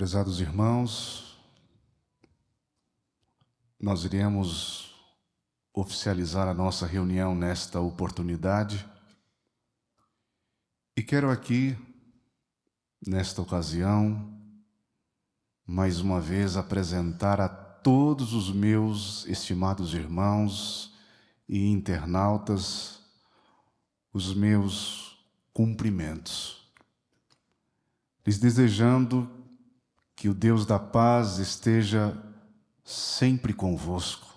Prezados irmãos, nós iremos oficializar a nossa reunião nesta oportunidade e quero aqui, nesta ocasião, mais uma vez apresentar a todos os meus estimados irmãos e internautas os meus cumprimentos, lhes desejando que o Deus da paz esteja sempre convosco,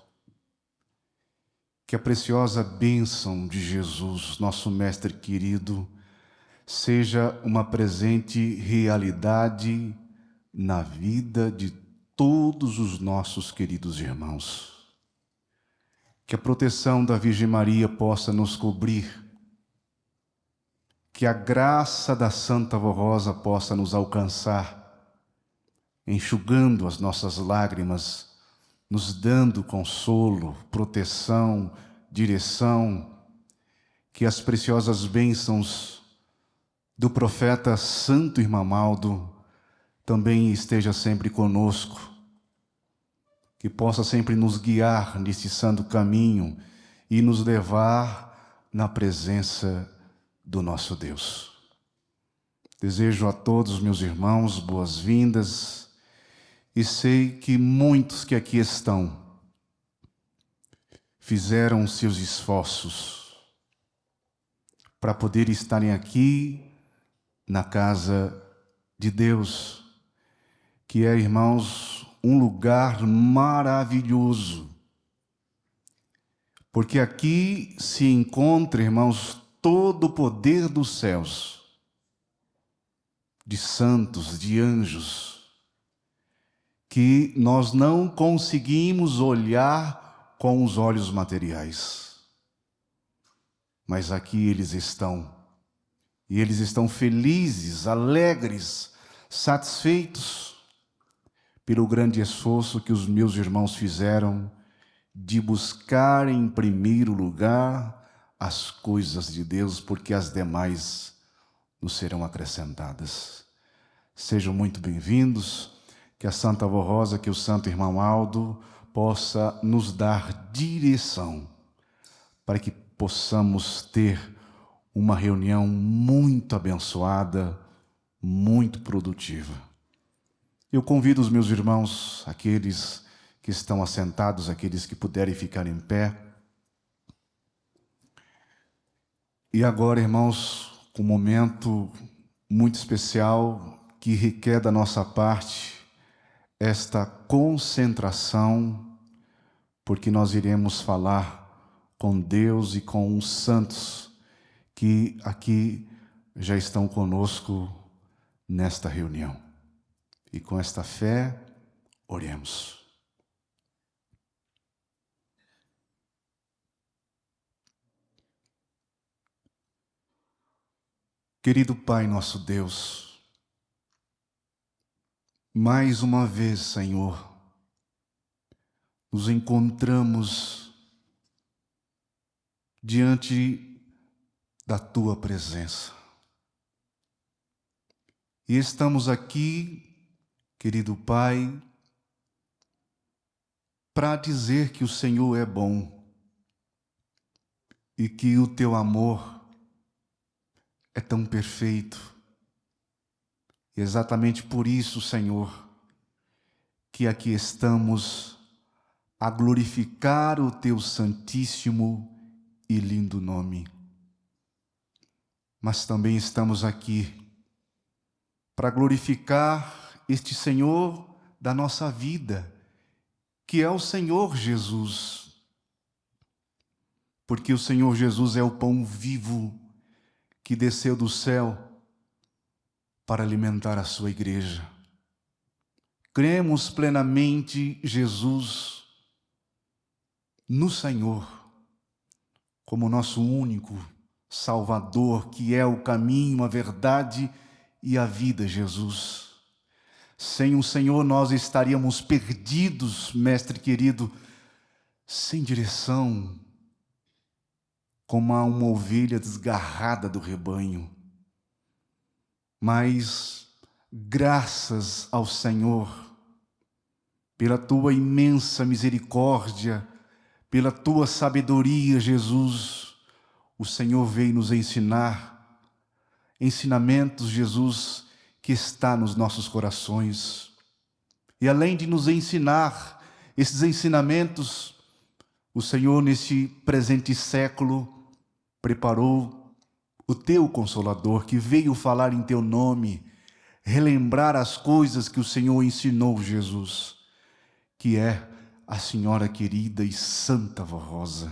que a preciosa bênção de Jesus, nosso Mestre querido, seja uma presente realidade na vida de todos os nossos queridos irmãos. Que a proteção da Virgem Maria possa nos cobrir, que a graça da Santa Avó Rosa possa nos alcançar, enxugando as nossas lágrimas, nos dando consolo, proteção, direção, que as preciosas bênçãos do profeta Santo Irmamaldo também esteja sempre conosco, que possa sempre nos guiar nesse santo caminho e nos levar na presença do nosso Deus. Desejo a todos meus irmãos boas-vindas e sei que muitos que aqui estão fizeram seus esforços para poder estarem aqui na casa de Deus, que é, irmãos, um lugar maravilhoso, porque aqui se encontra, irmãos, todo o poder dos céus, de santos, de anjos, que nós não conseguimos olhar com os olhos materiais. Mas aqui eles estão, e eles estão felizes, alegres, satisfeitos pelo grande esforço que os meus irmãos fizeram de buscar em primeiro lugar as coisas de Deus, porque as demais nos serão acrescentadas. Sejam muito bem-vindos. Que a Santa Avó Rosa, que o Santo Irmão Aldo possa nos dar direção para que possamos ter uma reunião muito abençoada, muito produtiva. Eu convido os meus irmãos, aqueles que estão assentados, aqueles que puderem ficar em pé. E agora, irmãos, um momento muito especial que requer da nossa parte esta concentração, porque nós iremos falar com Deus e com os santos que aqui já estão conosco nesta reunião. E com esta fé, oremos. Querido Pai, nosso Deus, mais uma vez, Senhor, nos encontramos diante da Tua presença. E estamos aqui, querido Pai, para dizer que o Senhor é bom e que o Teu amor é tão perfeito. E exatamente por isso, Senhor, que aqui estamos a glorificar o Teu santíssimo e lindo nome. Mas também estamos aqui para glorificar este Senhor da nossa vida, que é o Senhor Jesus. Porque o Senhor Jesus é o pão vivo que desceu do céu para alimentar a sua igreja. Cremos plenamente Jesus no Senhor como nosso único Salvador, que é o caminho, a verdade e a vida, Jesus. Sem o Senhor nós estaríamos perdidos, Mestre querido, sem direção, como uma ovelha desgarrada do rebanho. Mas Graças ao Senhor, pela tua imensa misericórdia, pela tua sabedoria, Jesus, o Senhor veio nos ensinar ensinamentos, Jesus, que está nos nossos corações. E além de nos ensinar esses ensinamentos, o Senhor, neste presente século, preparou o teu Consolador, que veio falar em teu nome, relembrar as coisas que o Senhor ensinou, Jesus, que é a Senhora querida e Santa Vó Rosa.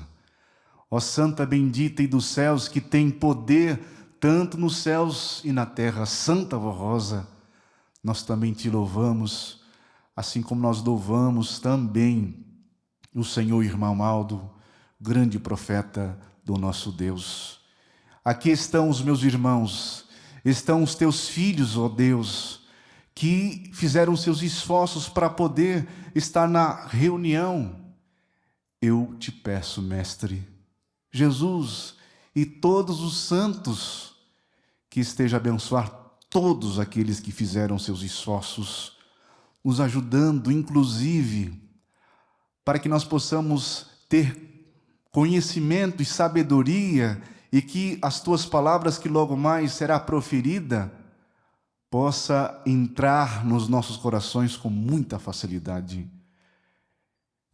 Ó Santa bendita e dos céus, que tem poder tanto nos céus e na terra, Santa Vó Rosa, nós também te louvamos, assim como nós louvamos também o Senhor Irmão Aldo, grande profeta do nosso Deus. Aqui estão os meus irmãos, estão os teus filhos, ó Deus, que fizeram seus esforços para poder estar na reunião. Eu te peço, Mestre, Jesus e todos os santos, que esteja a abençoar todos aqueles que fizeram seus esforços, nos ajudando, inclusive, para que nós possamos ter conhecimento e sabedoria e que as tuas palavras que logo mais será proferida possa entrar nos nossos corações com muita facilidade.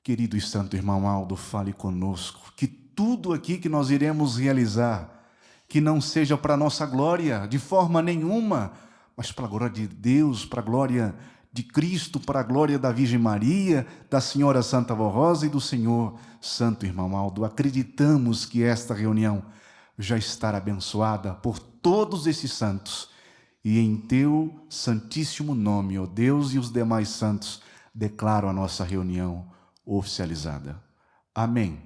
Querido e santo irmão Aldo, fale conosco, que tudo aqui que nós iremos realizar, que não seja para nossa glória de forma nenhuma, mas para a glória de Deus, para a glória de Cristo, para a glória da Virgem Maria, da Senhora Santa Vó Rosa e do Senhor Santo Irmão Aldo. Acreditamos que esta reunião já estará abençoada por todos esses santos, e em teu santíssimo nome, ó Deus, e os demais santos, declaro a nossa reunião oficializada. Amém.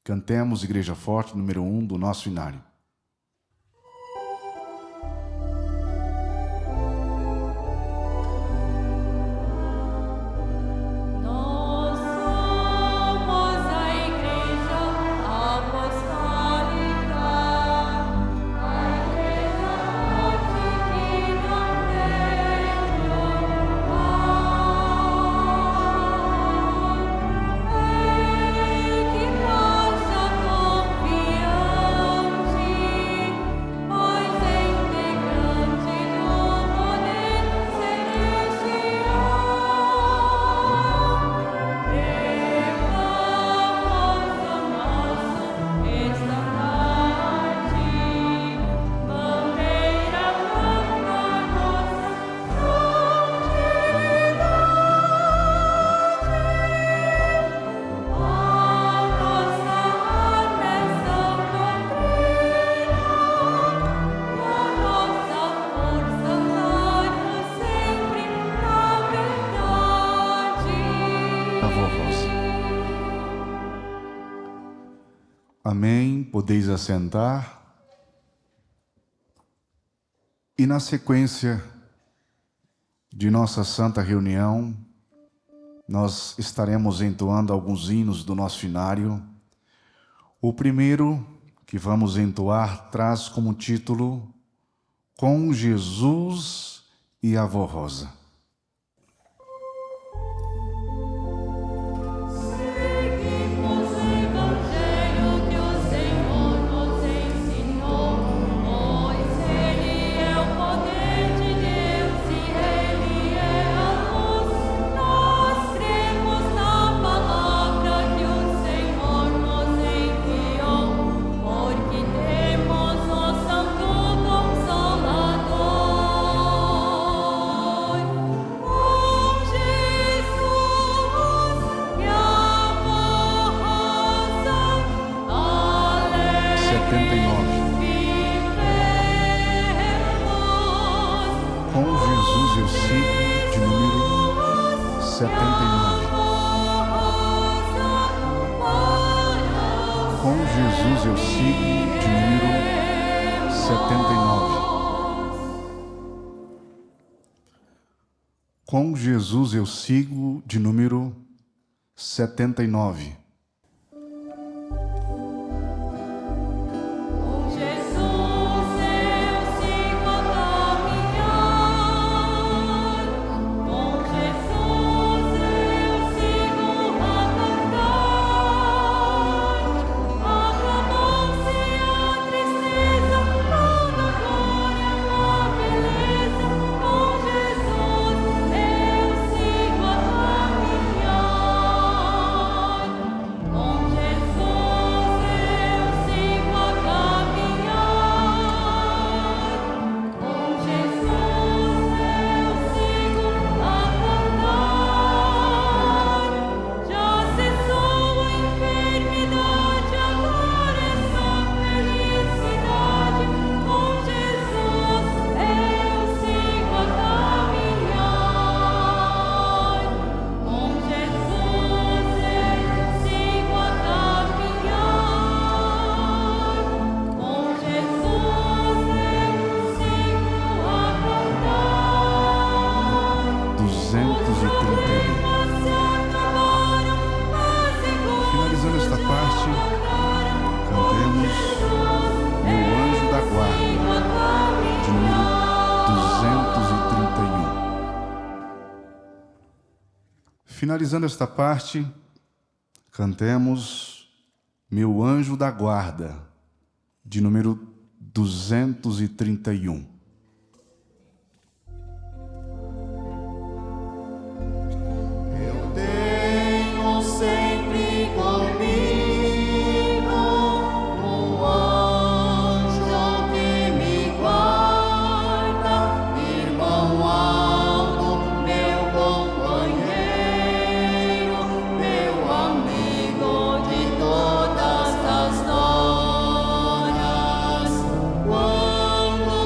Cantemos Igreja Forte, número 1 do nosso inário. Amém, podeis assentar. E na sequência de nossa santa reunião, nós estaremos entoando alguns hinos do nosso inário. O primeiro que vamos entoar traz como título Com Jesus e a Vó Rosa. Com Jesus eu sigo, de número 79. Com Jesus eu sigo a caminhar. finalizando esta parte, cantemos Meu Anjo da Guarda, de número 231. Eu tenho sempre comigo um anjo que me guarda, irmão alto, meu companheiro, meu amigo de todas as horas. Quando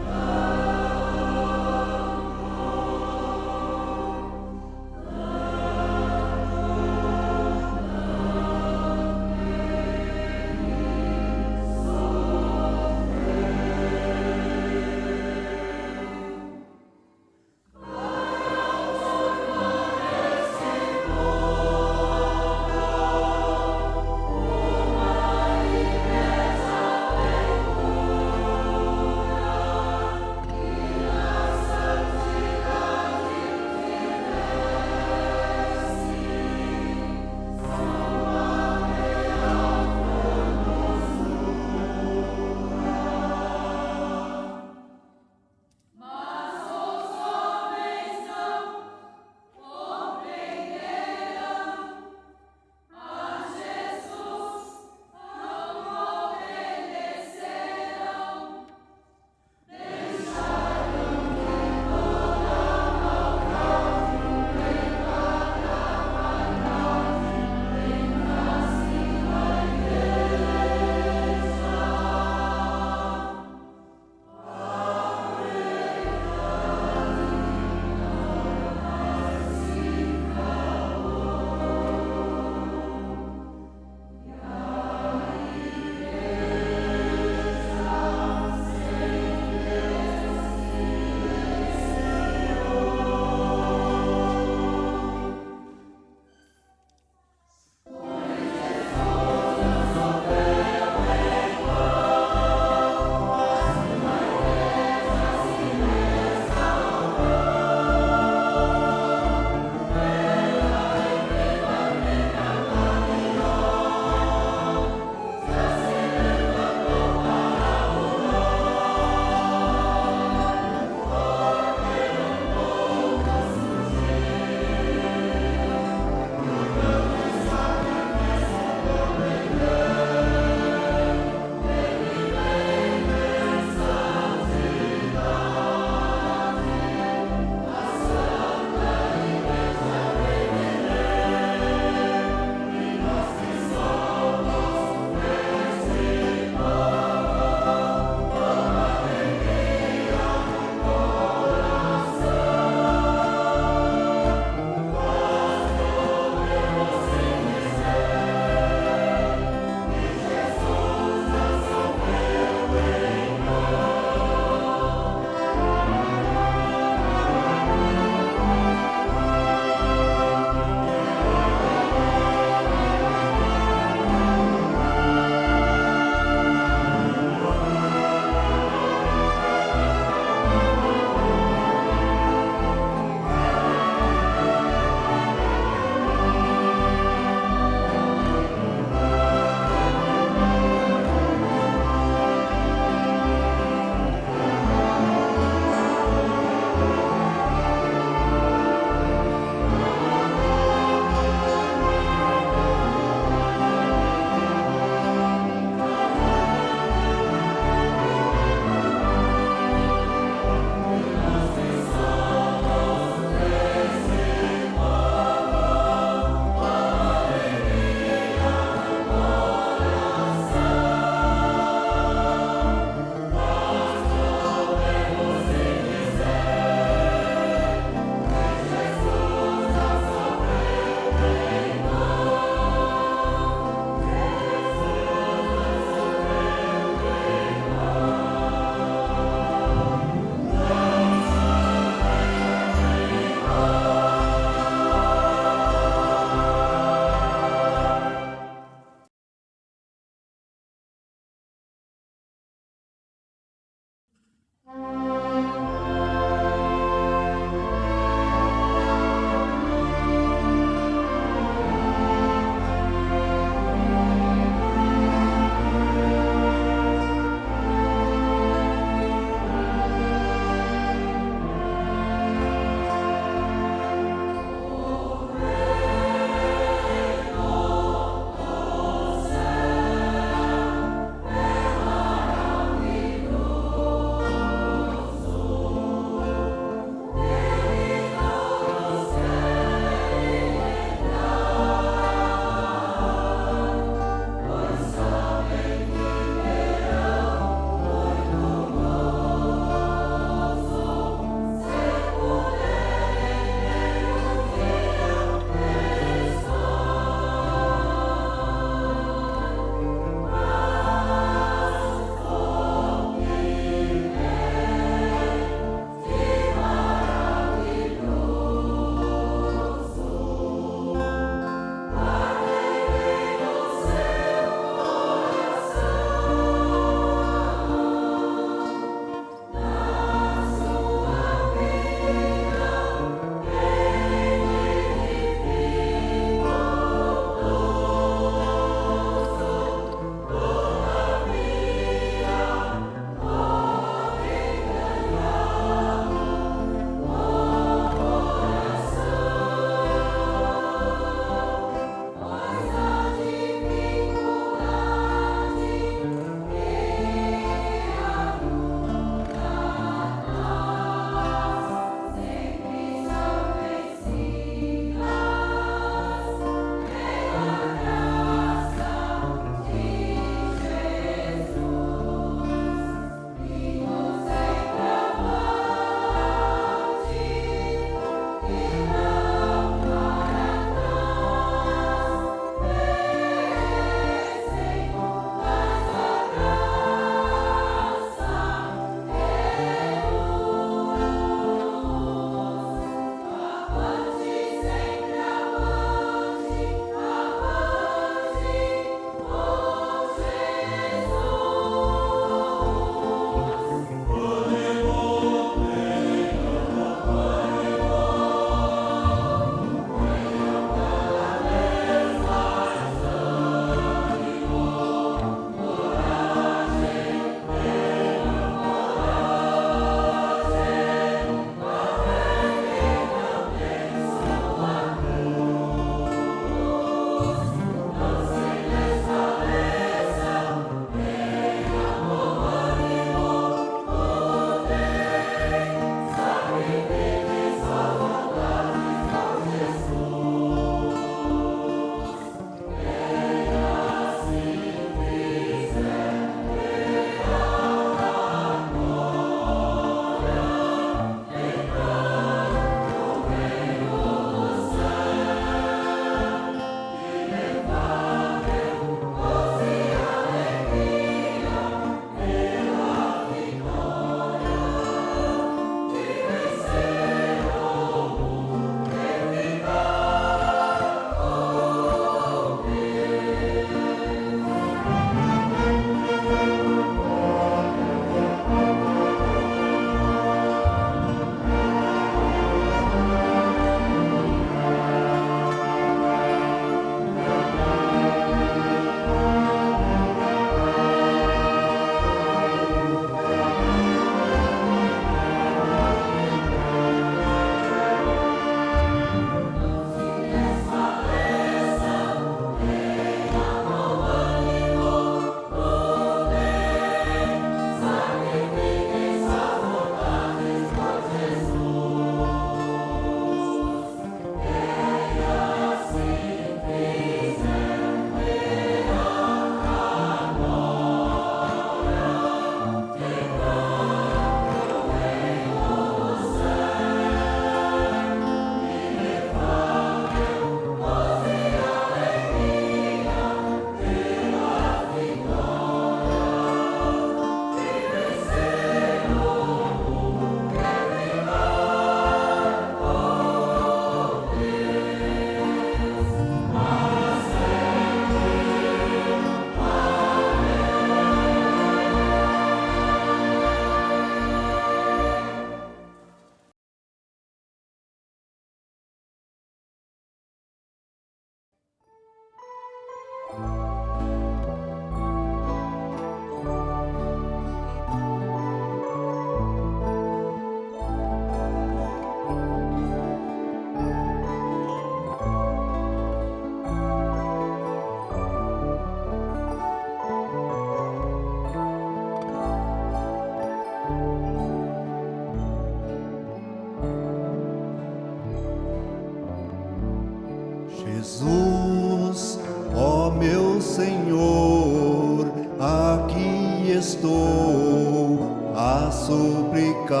Senhor, aqui estou a suplicar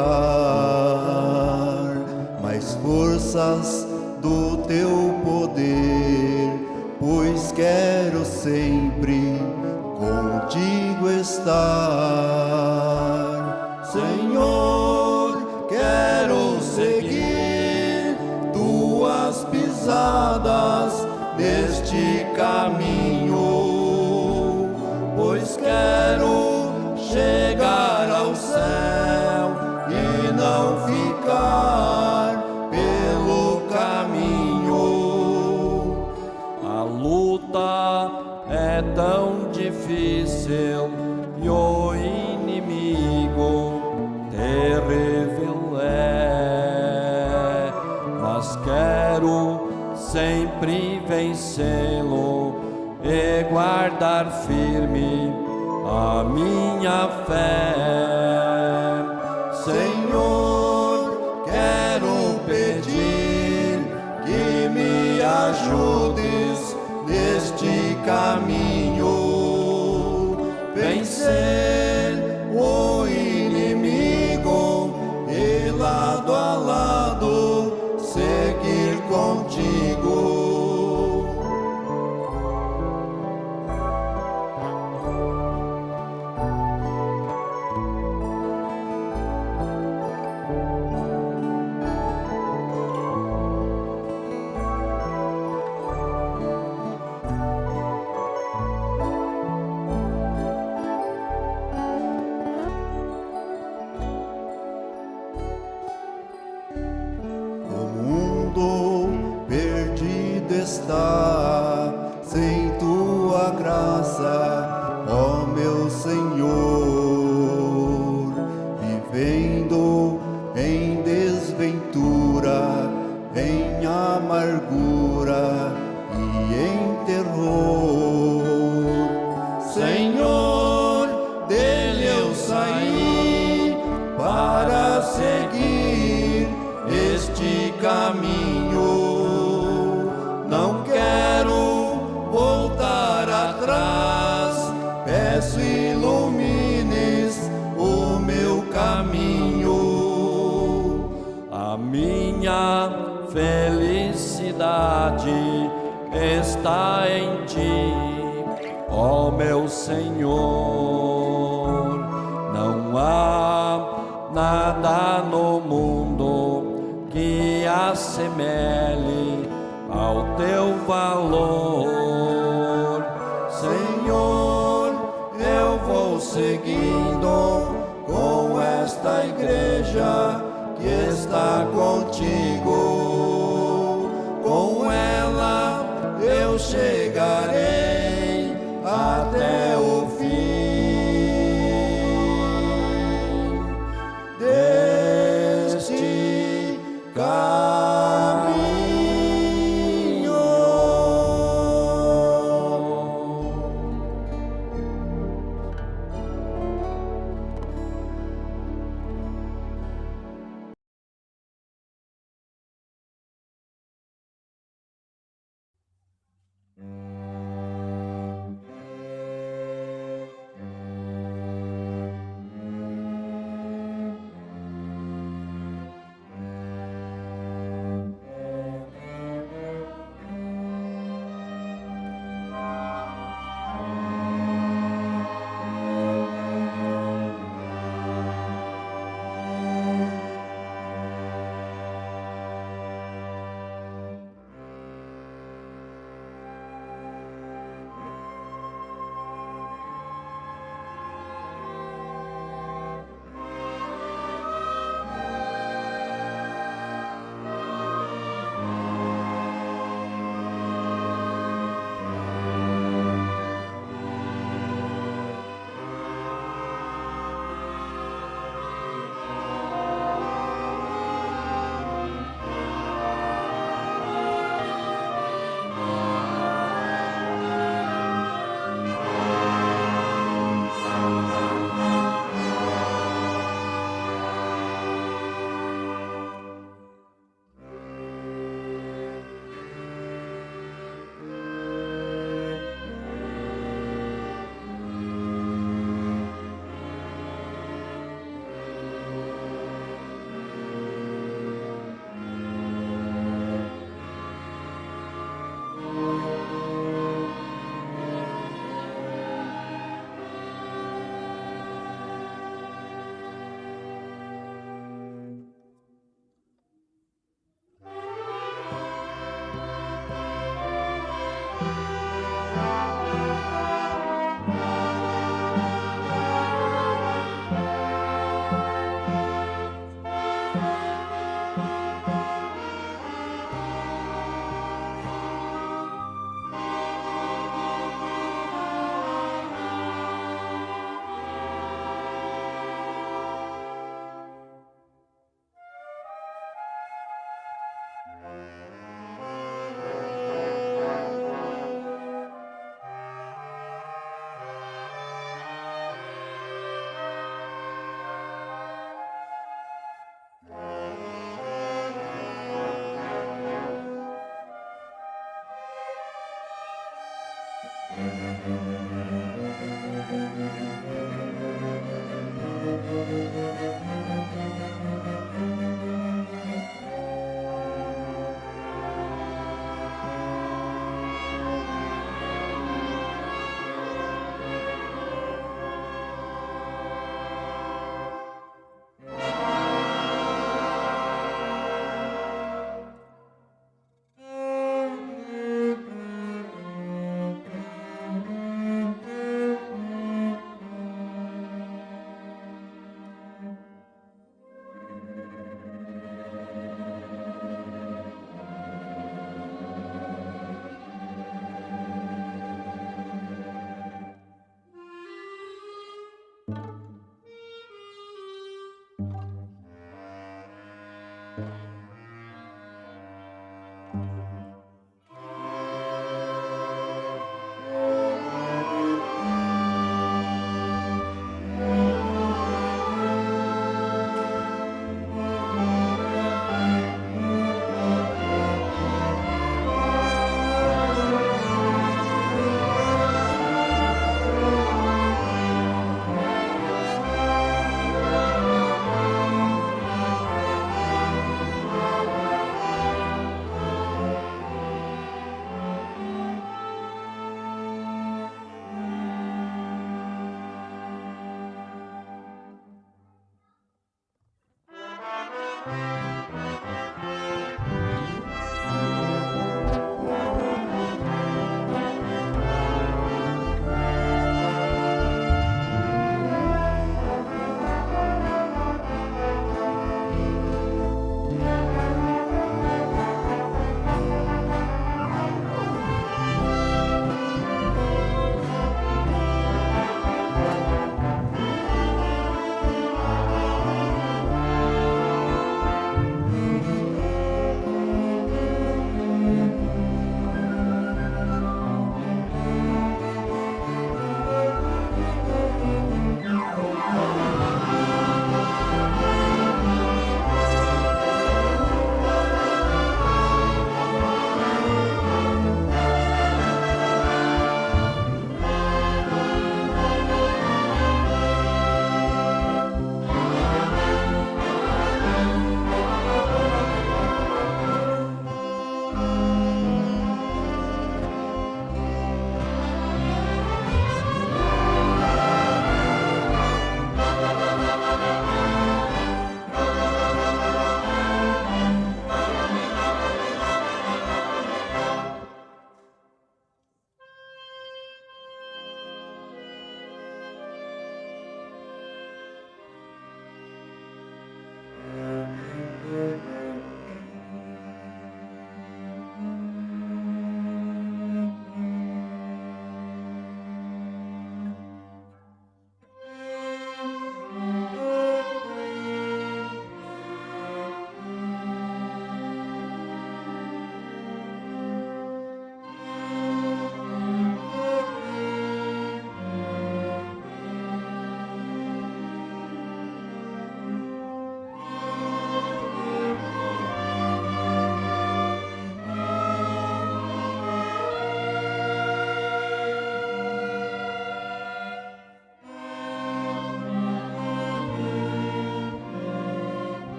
mais forças do teu poder, pois quero sempre contigo estar. Senhor, quero seguir tuas pisadas neste caminho, pois quero chegar ao céu e não ficar pelo caminho. A luta é tão difícil e o inimigo terrível é, mas quero sempre vencê-lo e guardar firme a minha fé. Senhor, quero pedir que me ajudes neste caminho, vencer o inimigo e lado a lado seguir contigo. Perdido está sem tua graça, ó meu Senhor, vivendo em desventura, em amargura e em terror. Senhor, dele eu saí para seguir este caminho. Não quero voltar atrás, peço ilumines o meu caminho. A minha felicidade está em ti, ó meu Senhor. Não há nada no mundo que assemelhe ao teu valor. Senhor, eu vou seguindo com esta igreja que está contigo. Com ela eu chegarei até o fim deste caminho.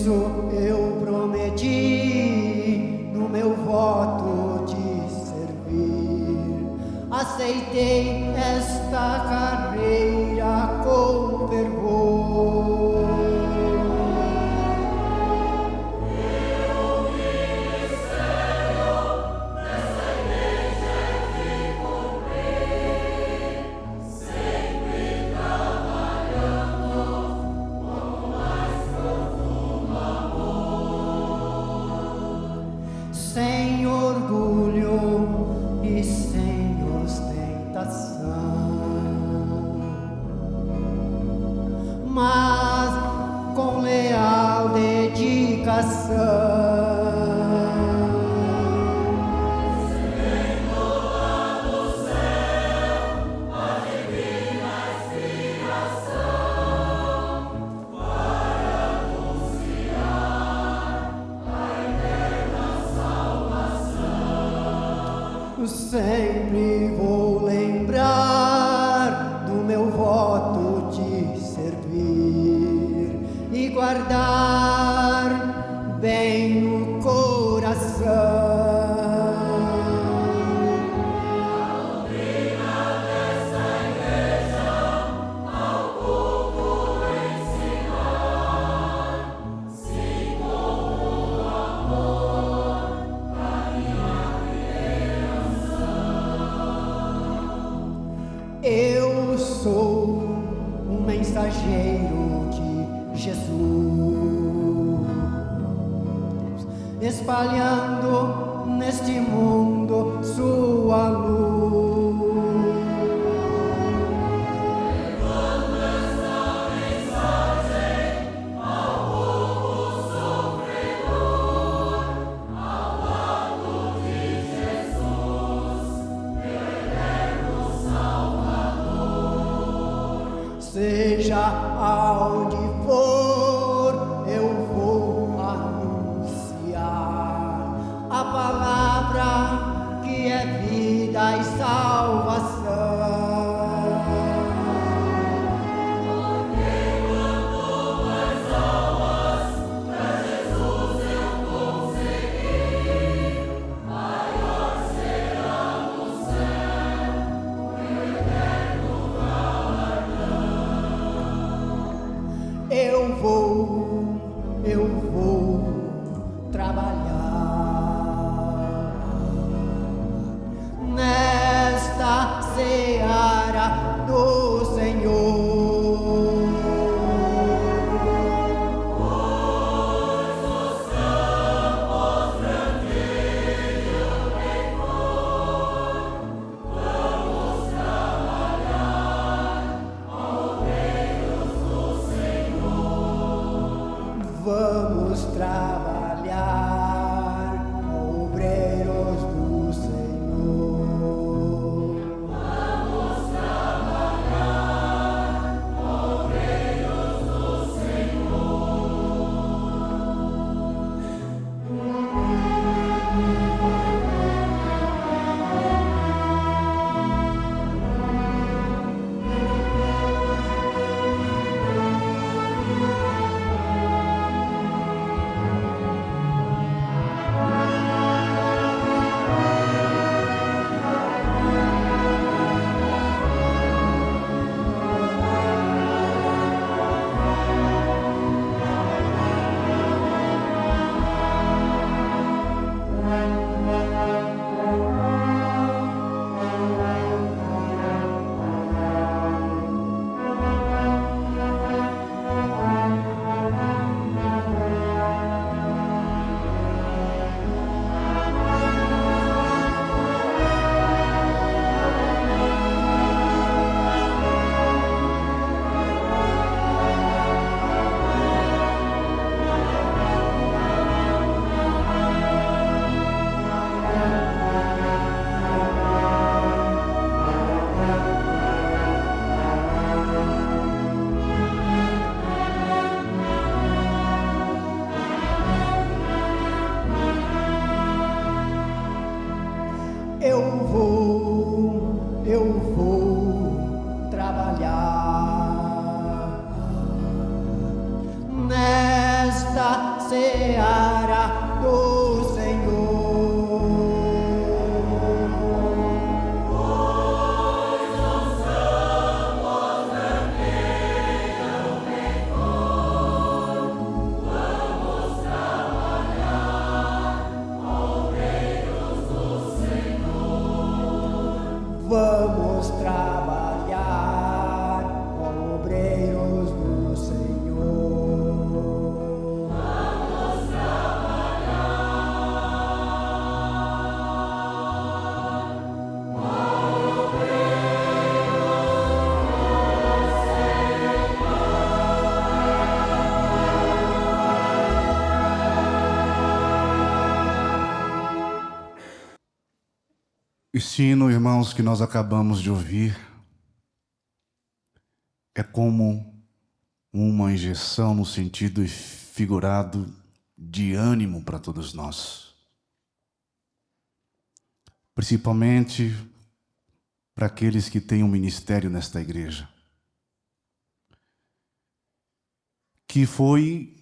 isso eu prometi no meu voto de servir. Aceitei esta carreira com fervor. Sem orgulho e sem ostentação, mas com leal dedicação. Sempre vou lembrar do meu voto de servir e guardar bem no coração. Eu sou um mensageiro de Jesus, espalhando neste mundo sua luz. Seja aonde for, eu vou anunciar a palavra que é vida e salvação. Eu vou trabalhar nesta seara do Senhor. Vamos trabalhar, obreiros do Senhor. Vamos trabalhar, obreiros do Senhor. Esse hino, irmãos, que nós acabamos de ouvir, é como uma injeção no sentido figurado de ânimo para todos nós. Principalmente para aqueles que têm um ministério nesta igreja, que foi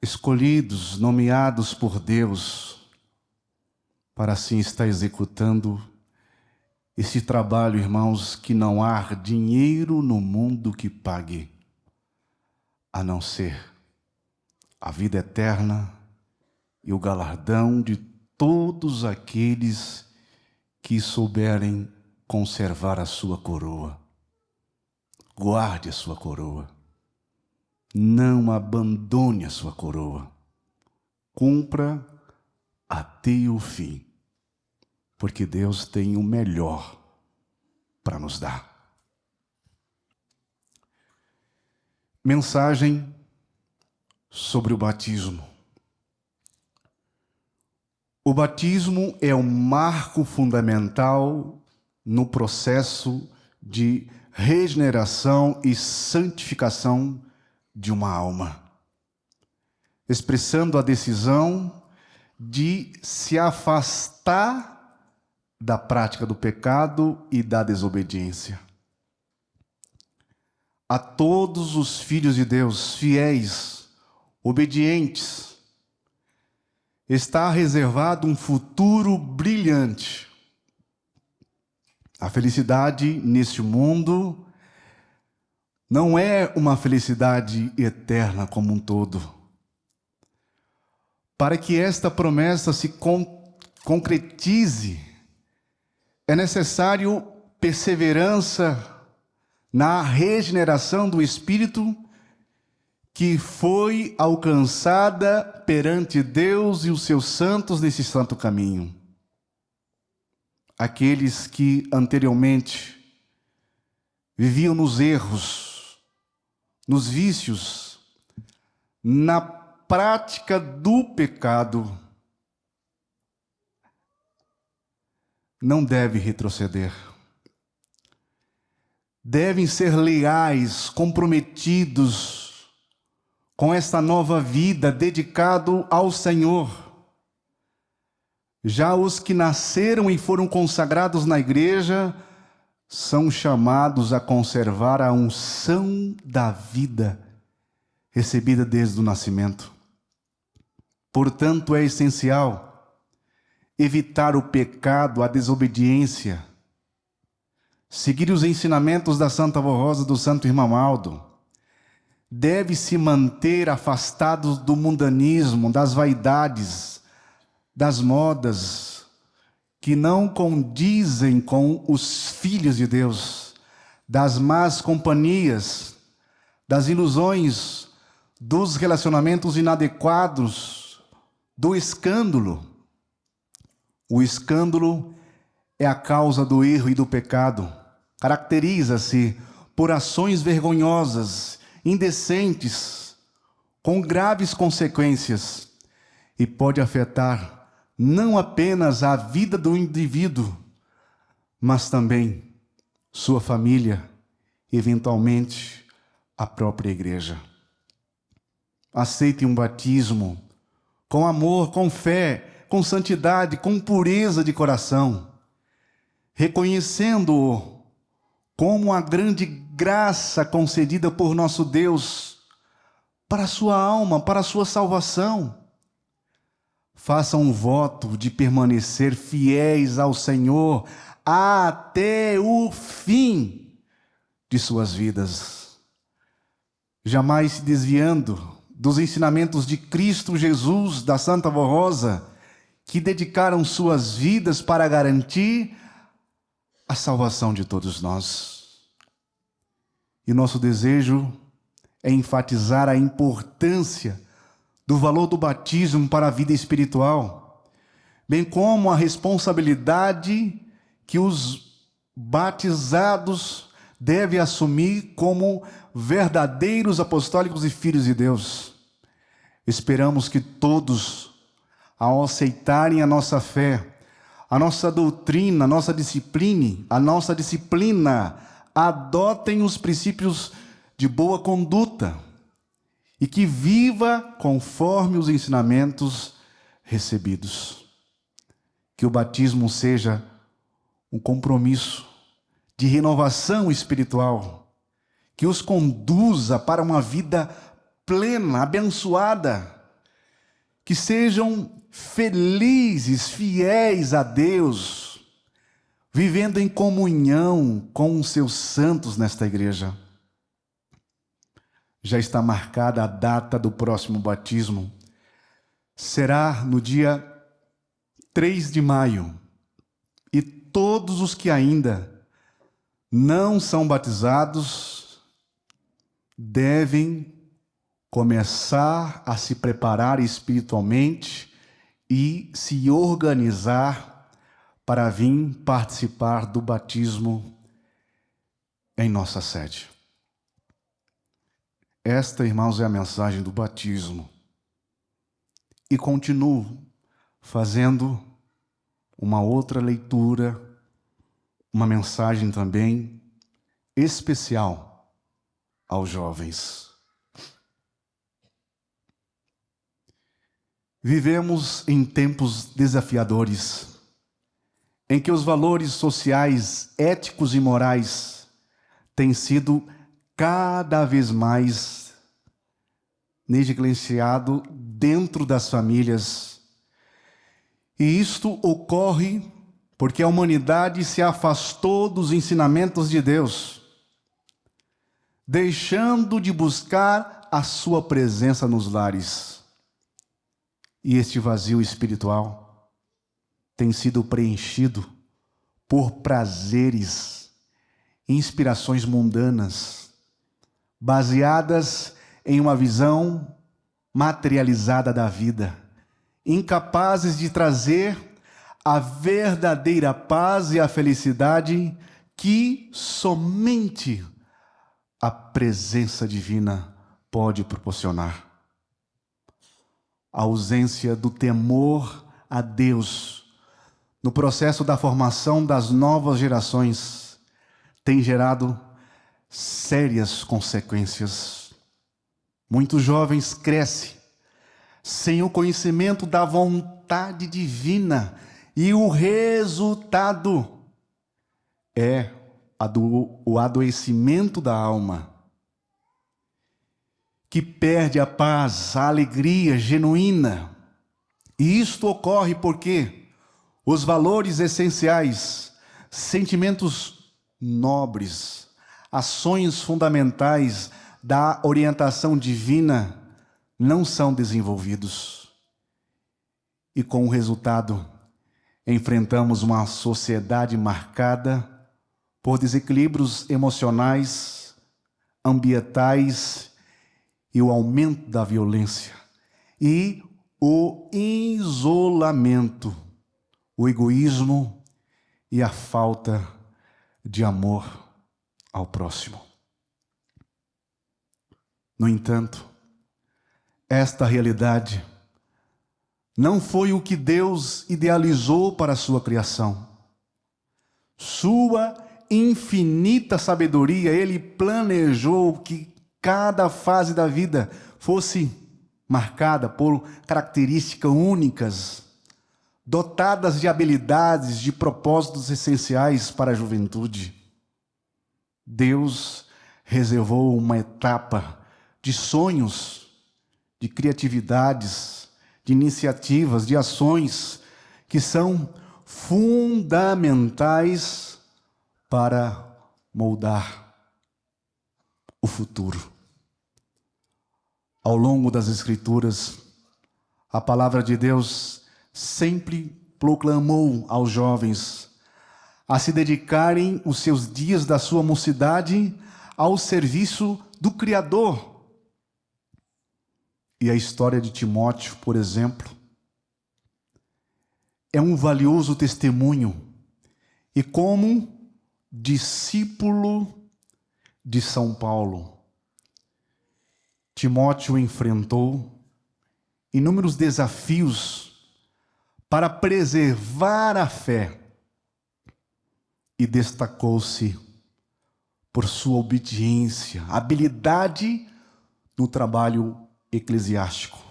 escolhidos, nomeados por Deus, para assim estar executando esse trabalho, irmãos, que não há dinheiro no mundo que pague, a não ser a vida eterna e o galardão de todos aqueles que souberem conservar a sua coroa. Guarde a sua coroa. Não abandone a sua coroa. Cumpra até o fim, porque Deus tem o melhor para nos dar. Mensagem sobre o batismo. O batismo é um marco fundamental no processo de regeneração e santificação de uma alma, expressando a decisão de se afastar da prática do pecado e da desobediência. A todos os filhos de Deus, fiéis, obedientes, está reservado um futuro brilhante. A felicidade neste mundo não é uma felicidade eterna como um todo. Para que esta promessa se concretize, é necessário perseverança na regeneração do espírito que foi alcançada perante Deus e os seus santos nesse santo caminho. Aqueles que anteriormente viviam nos erros, nos vícios, na prática do pecado, não devem retroceder. Devem ser leais, comprometidos com esta nova vida, dedicado ao Senhor. Já os que nasceram e foram consagrados na igreja são chamados a conservar a unção da vida recebida desde o nascimento. Portanto, é essencial evitar o pecado, a desobediência, seguir os ensinamentos da Santa Avó Rosa, do Santo Irmão Aldo. Deve se manter afastados do mundanismo, das vaidades, das modas que não condizem com os filhos de Deus, das más companhias, das ilusões, dos relacionamentos inadequados, do escândalo. O escândalo é a causa do erro e do pecado. Caracteriza-se por ações vergonhosas, indecentes, com graves consequências, e pode afetar não apenas a vida do indivíduo, mas também sua família, eventualmente a própria igreja. Aceite um batismo com amor, com fé, com santidade, com pureza de coração, reconhecendo-o como a grande graça concedida por nosso Deus para a sua alma, para a sua salvação. Façam um voto de permanecer fiéis ao Senhor até o fim de suas vidas, jamais se desviando dos ensinamentos de Cristo Jesus, da Santa Avó Rosa, que dedicaram suas vidas para garantir a salvação de todos nós. E nosso desejo é enfatizar a importância do valor do batismo para a vida espiritual, bem como a responsabilidade que os batizados devem assumir como verdadeiros apostólicos e filhos de Deus. Esperamos que todos, ao aceitarem a nossa fé, a nossa doutrina, a nossa disciplina, adotem os princípios de boa conduta e que viva conforme os ensinamentos recebidos. Que o batismo seja um compromisso de renovação espiritual, que os conduza para uma vida plena, abençoada, que sejam felizes, fiéis a Deus, vivendo em comunhão com os seus santos nesta igreja. Já está marcada a data do próximo batismo. Será no dia 3 de maio. E todos os que ainda não são batizados devem começar a se preparar espiritualmente e se organizar para vir participar do batismo em nossa sede. Esta, irmãos, é a mensagem do batismo. E continuo fazendo uma outra leitura, uma mensagem também especial aos jovens. Vivemos em tempos desafiadores, em que os valores sociais, éticos e morais têm sido cada vez mais negligenciados dentro das famílias. E isto ocorre porque a humanidade se afastou dos ensinamentos de Deus, deixando de buscar a sua presença nos lares. E este vazio espiritual tem sido preenchido por prazeres, inspirações mundanas, baseadas em uma visão materializada da vida, incapazes de trazer a verdadeira paz e a felicidade que somente a presença divina pode proporcionar. A ausência do temor a Deus no processo da formação das novas gerações tem gerado sérias consequências. Muitos jovens crescem sem o conhecimento da vontade divina e o resultado é o adoecimento da alma, que perde a paz, a alegria genuína. E isto ocorre porque os valores essenciais, sentimentos nobres, ações fundamentais da orientação divina não são desenvolvidos. E com o resultado, enfrentamos uma sociedade marcada por desequilíbrios emocionais, ambientais e o aumento da violência e o isolamento, o egoísmo e a falta de amor ao próximo. No entanto, esta realidade não foi o que Deus idealizou para a sua criação. Sua infinita sabedoria, Ele planejou que cada fase da vida fosse marcada por características únicas, dotadas de habilidades, de propósitos essenciais para a juventude. Deus reservou uma etapa de sonhos, de criatividades, de iniciativas, de ações que são fundamentais para moldar o futuro. Ao longo das Escrituras, a palavra de Deus sempre proclamou aos jovens a se dedicarem os seus dias da sua mocidade ao serviço do Criador. E a história de Timóteo, por exemplo, é um valioso testemunho. E como discípulo de São Paulo, Timóteo enfrentou inúmeros desafios para preservar a fé e destacou-se por sua obediência, habilidade no trabalho eclesiástico.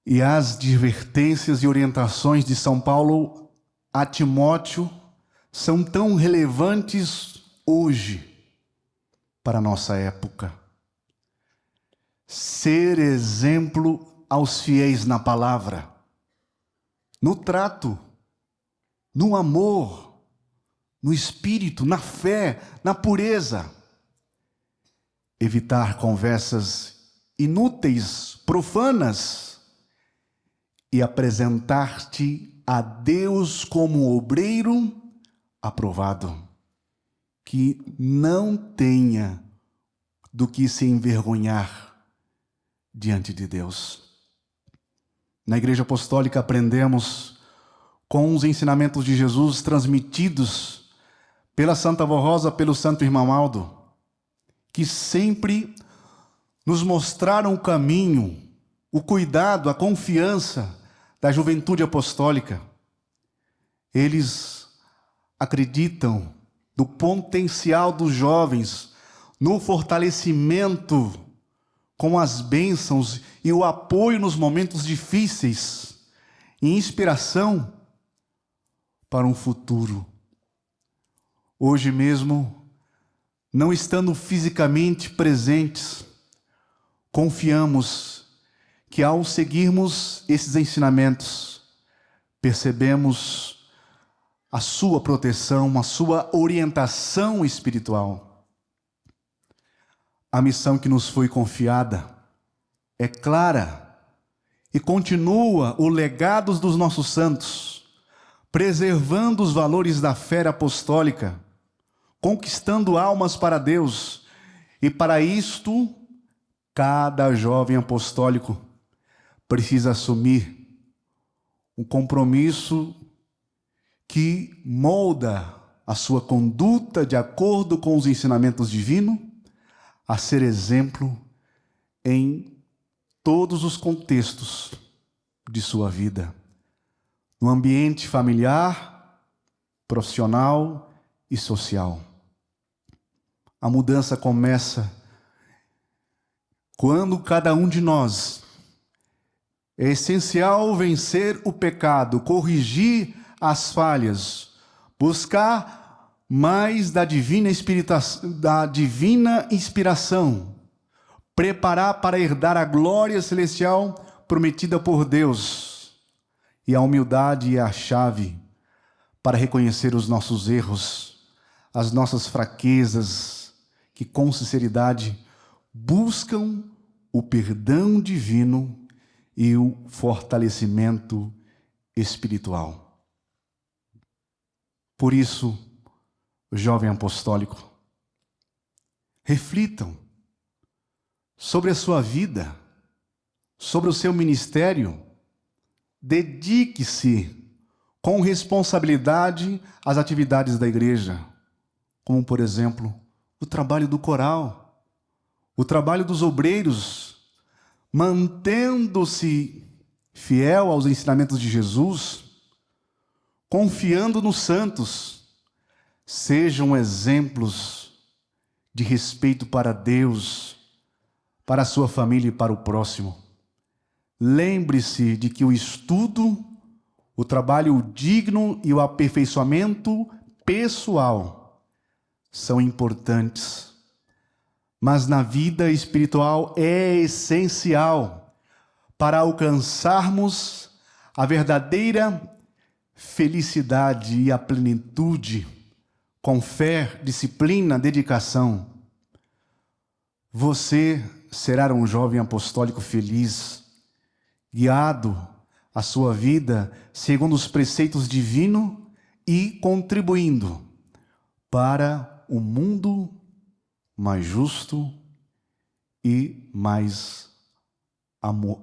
E as advertências e orientações de São Paulo a Timóteo são tão relevantes hoje para a nossa época. Ser exemplo aos fiéis na palavra, no trato, no amor, no espírito, na fé, na pureza. Evitar conversas inúteis, profanas, e apresentar-te a Deus como obreiro aprovado, que não tenha do que se envergonhar diante de Deus. Na Igreja Apostólica aprendemos com os ensinamentos de Jesus transmitidos pela Santa Avó Rosa, pelo Santo Irmão Aldo, que sempre nos mostraram o caminho, o cuidado, a confiança da juventude apostólica. Eles acreditam no potencial dos jovens, no fortalecimento com as bênçãos e o apoio nos momentos difíceis, e inspiração para um futuro. Hoje mesmo, não estando fisicamente presentes, confiamos que ao seguirmos esses ensinamentos, percebemos a sua proteção, a sua orientação espiritual. A missão que nos foi confiada é clara e continua o legado dos nossos santos, preservando os valores da fé apostólica, conquistando almas para Deus, e para isto, cada jovem apostólico precisa assumir um compromisso que molda a sua conduta de acordo com os ensinamentos divinos, a ser exemplo em todos os contextos de sua vida, no ambiente familiar, profissional e social. A mudança começa quando cada um de nós é essencial vencer o pecado, corrigir as falhas, buscar mais da divina inspiração, preparar para herdar a glória celestial prometida por Deus. E a humildade é a chave para reconhecer os nossos erros, as nossas fraquezas, que com sinceridade buscam o perdão divino e o fortalecimento espiritual. Por isso, jovem apostólico, reflitam sobre a sua vida, sobre o seu ministério, dedique-se com responsabilidade às atividades da igreja, como, por exemplo, o trabalho do coral, o trabalho dos obreiros, mantendo-se fiel aos ensinamentos de Jesus, confiando nos santos. Sejam exemplos de respeito para Deus, para a sua família e para o próximo. Lembre-se de que o estudo, o trabalho digno e o aperfeiçoamento pessoal são importantes, mas na vida espiritual é essencial para alcançarmos a verdadeira felicidade e a plenitude, com fé, disciplina, dedicação. Você será um jovem apostólico feliz, guiado a sua vida segundo os preceitos divinos e contribuindo para um mundo mais justo e mais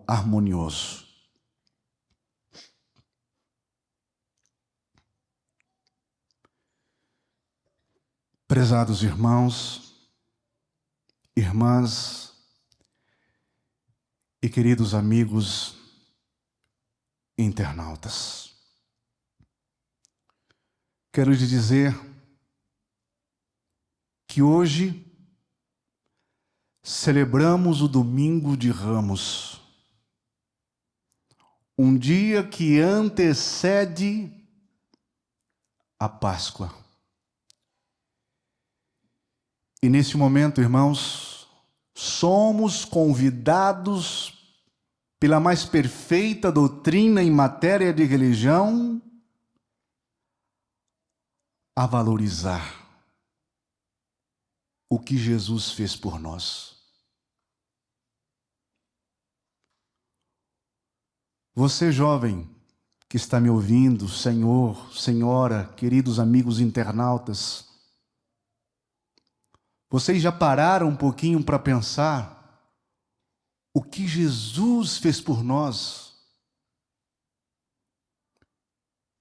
harmonioso. Prezados irmãos, irmãs, e queridos amigos internautas, quero lhes dizer que hoje celebramos o Domingo de Ramos, um dia que antecede a Páscoa. E nesse momento, irmãos, somos convidados pela mais perfeita doutrina em matéria de religião a valorizar o que Jesus fez por nós. Você, jovem, que está me ouvindo, senhor, senhora, queridos amigos internautas, vocês já pararam um pouquinho para pensar o que Jesus fez por nós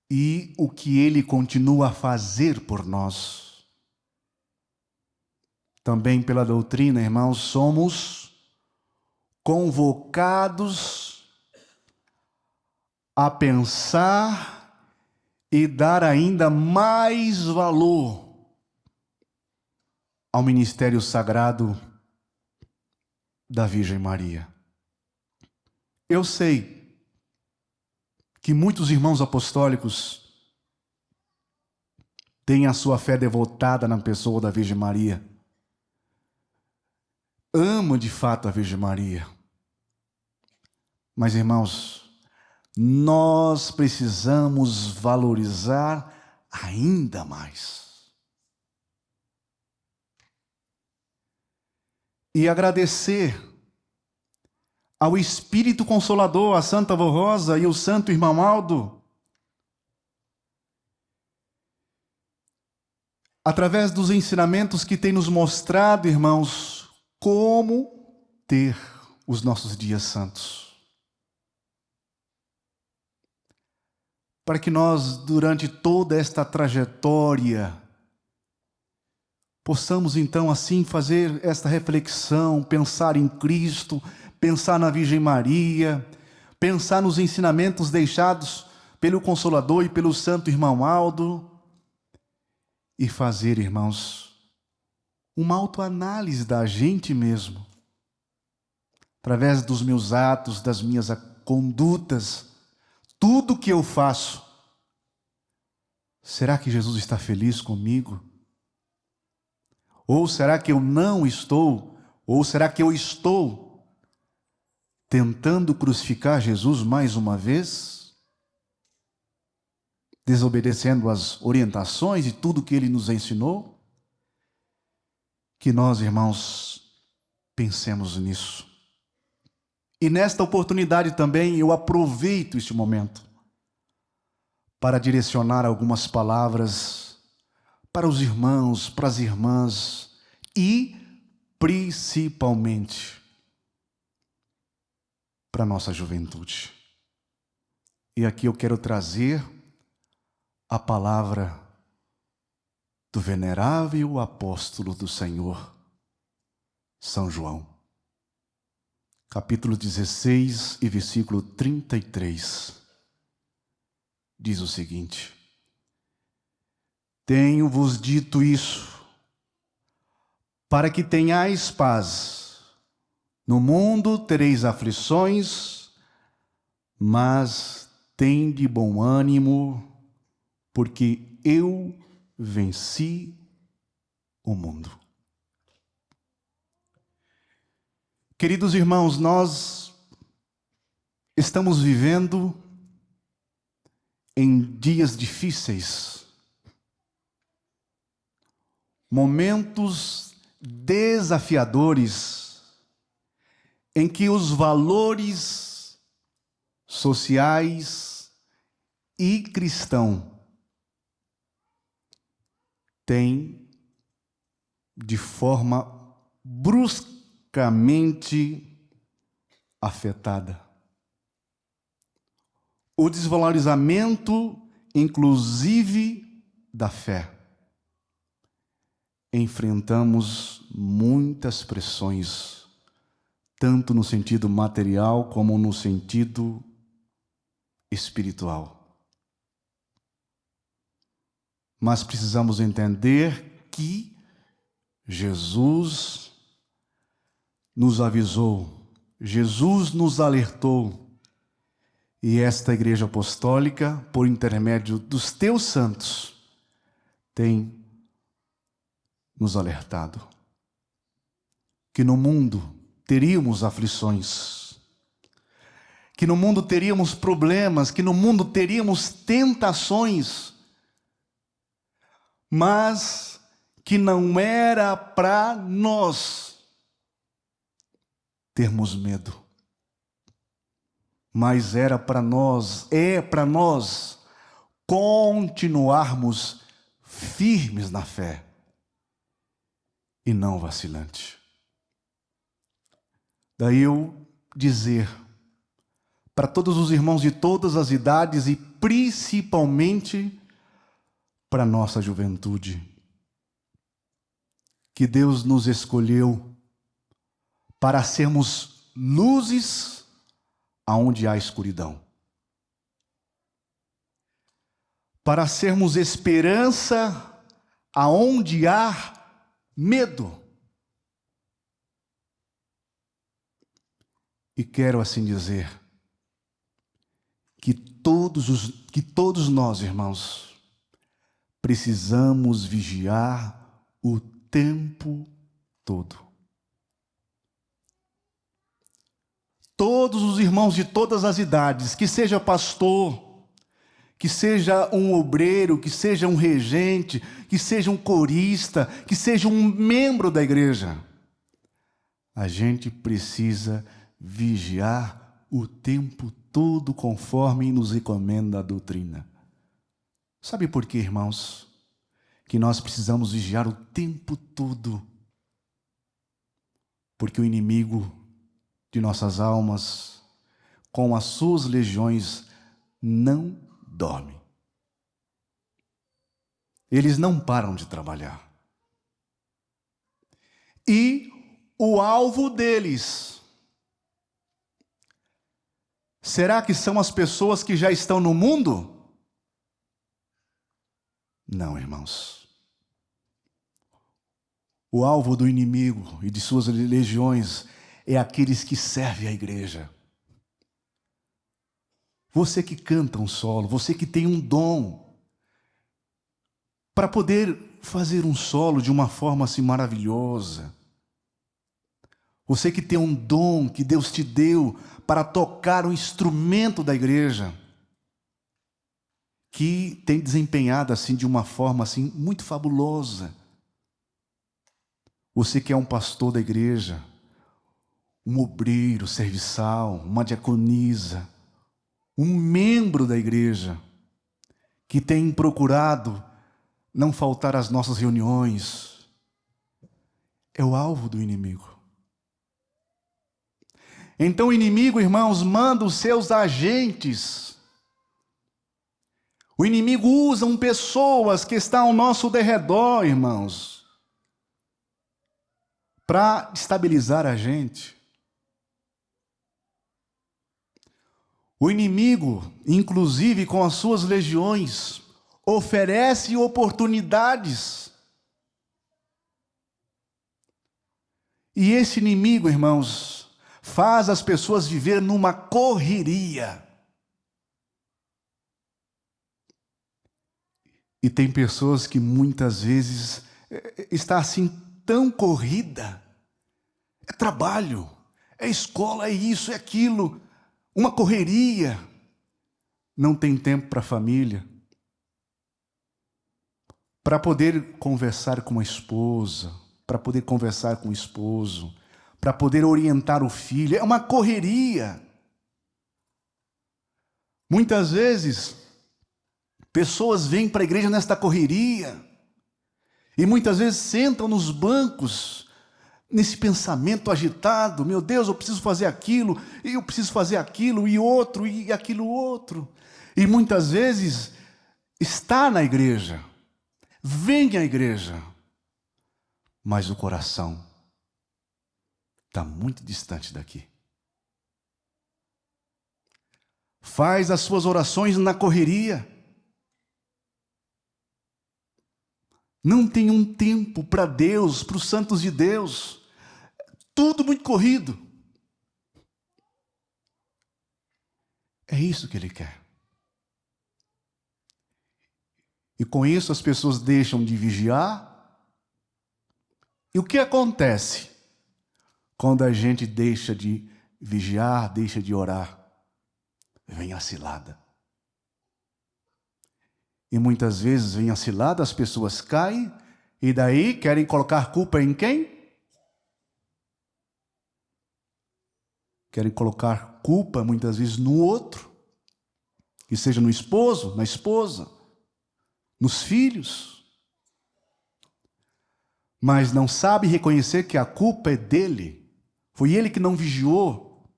e o que Ele continua a fazer por nós? Também pela doutrina, irmãos, somos convocados a pensar e dar ainda mais valor ao ministério sagrado da Virgem Maria. Eu sei que muitos irmãos apostólicos têm a sua fé devotada na pessoa da Virgem Maria. Amam de fato a Virgem Maria. Mas, irmãos, nós precisamos valorizar ainda mais. E agradecer ao Espírito Consolador, a Santa Avó Rosa e o Santo Irmão Aldo, através dos ensinamentos que tem nos mostrado, irmãos, como ter os nossos dias santos. Para que nós, durante toda esta trajetória, possamos então assim fazer esta reflexão, pensar em Cristo, pensar na Virgem Maria, pensar nos ensinamentos deixados pelo Consolador e pelo Santo Irmão Aldo, e fazer, irmãos, uma autoanálise da gente mesmo, através dos meus atos, das minhas condutas, tudo que eu faço. Será que Jesus está feliz comigo? Ou será que eu não estou? Ou será que eu estou tentando crucificar Jesus mais uma vez? Desobedecendo às orientações e tudo que Ele nos ensinou? Que nós, irmãos, pensemos nisso. E nesta oportunidade também eu aproveito este momento para direcionar algumas palavras para os irmãos, para as irmãs e, principalmente, para a nossa juventude. E aqui eu quero trazer a palavra do venerável apóstolo do Senhor, São João. Capítulo 16 e versículo 33. Diz o seguinte: tenho-vos dito isso, para que tenhais paz. No mundo tereis aflições, mas tende bom ânimo, porque eu venci o mundo. Queridos irmãos, nós estamos vivendo em dias difíceis, momentos desafiadores, em que os valores sociais e cristãos têm, de forma bruscamente afetada. O desvalorizamento, inclusive, da fé. Enfrentamos muitas pressões, tanto no sentido material como no sentido espiritual. Mas precisamos entender que Jesus nos avisou, Jesus nos alertou, e esta Igreja Apostólica, por intermédio dos teus santos, tem nos alertado que no mundo teríamos aflições, que no mundo teríamos problemas, que no mundo teríamos tentações, mas que não era para nós termos medo, mas é para nós continuarmos firmes na fé e não vacilante. Daí eu dizer para todos os irmãos de todas as idades e principalmente para a nossa juventude, que Deus nos escolheu para sermos luzes aonde há escuridão, para sermos esperança aonde há medo. E quero assim dizer que todos nós, irmãos, precisamos vigiar o tempo todo. Todos os irmãos de todas as idades, que seja pastor, que seja um obreiro, que seja um regente, que seja um corista, que seja um membro da igreja, a gente precisa vigiar o tempo todo conforme nos recomenda a doutrina. Sabe por quê, irmãos? Que nós precisamos vigiar o tempo todo. Porque o inimigo de nossas almas, com as suas legiões, não dorme. Eles não param de trabalhar. E o alvo deles, será que são as pessoas que já estão no mundo? Não, irmãos. O alvo do inimigo e de suas legiões é aqueles que servem a igreja. Você que canta um solo, você que tem um dom para poder fazer um solo de uma forma assim maravilhosa. Você que tem um dom que Deus te deu para tocar o instrumento da igreja, que tem desempenhado assim de uma forma assim muito fabulosa. Você que é um pastor da igreja, um obreiro serviçal, uma diaconisa, um membro da igreja, que tem procurado não faltar às nossas reuniões, é o alvo do inimigo. Então o inimigo, irmãos, manda os seus agentes. O inimigo usa pessoas que estão ao nosso derredor, irmãos, para estabilizar a gente. O inimigo, inclusive com as suas legiões, oferece oportunidades. E esse inimigo, irmãos, faz as pessoas viver numa correria. E tem pessoas que muitas vezes está assim tão corrida. É trabalho, é escola, é isso, é aquilo. Uma correria, não tem tempo para a família, para poder conversar com a esposa, para poder conversar com o esposo, para poder orientar o filho, é uma correria. Muitas vezes, pessoas vêm para a igreja nesta correria, e muitas vezes sentam nos bancos, nesse pensamento agitado, meu Deus, eu preciso fazer aquilo, e eu preciso fazer aquilo, e outro, e aquilo outro. E muitas vezes está na igreja, vem à igreja, mas o coração está muito distante daqui. Faz as suas orações na correria. Não tem um tempo para Deus, para os santos de Deus. Tudo muito corrido. É isso que Ele quer. E com isso as pessoas deixam de vigiar. E o que acontece quando a gente deixa de vigiar, deixa de orar? Vem a cilada. E muitas vezes vem a cilada, as pessoas caem, e daí querem colocar culpa em quem? Querem colocar culpa muitas vezes no outro, que seja no esposo, na esposa, nos filhos. Mas não sabe reconhecer que a culpa é dele. Foi ele que não vigiou,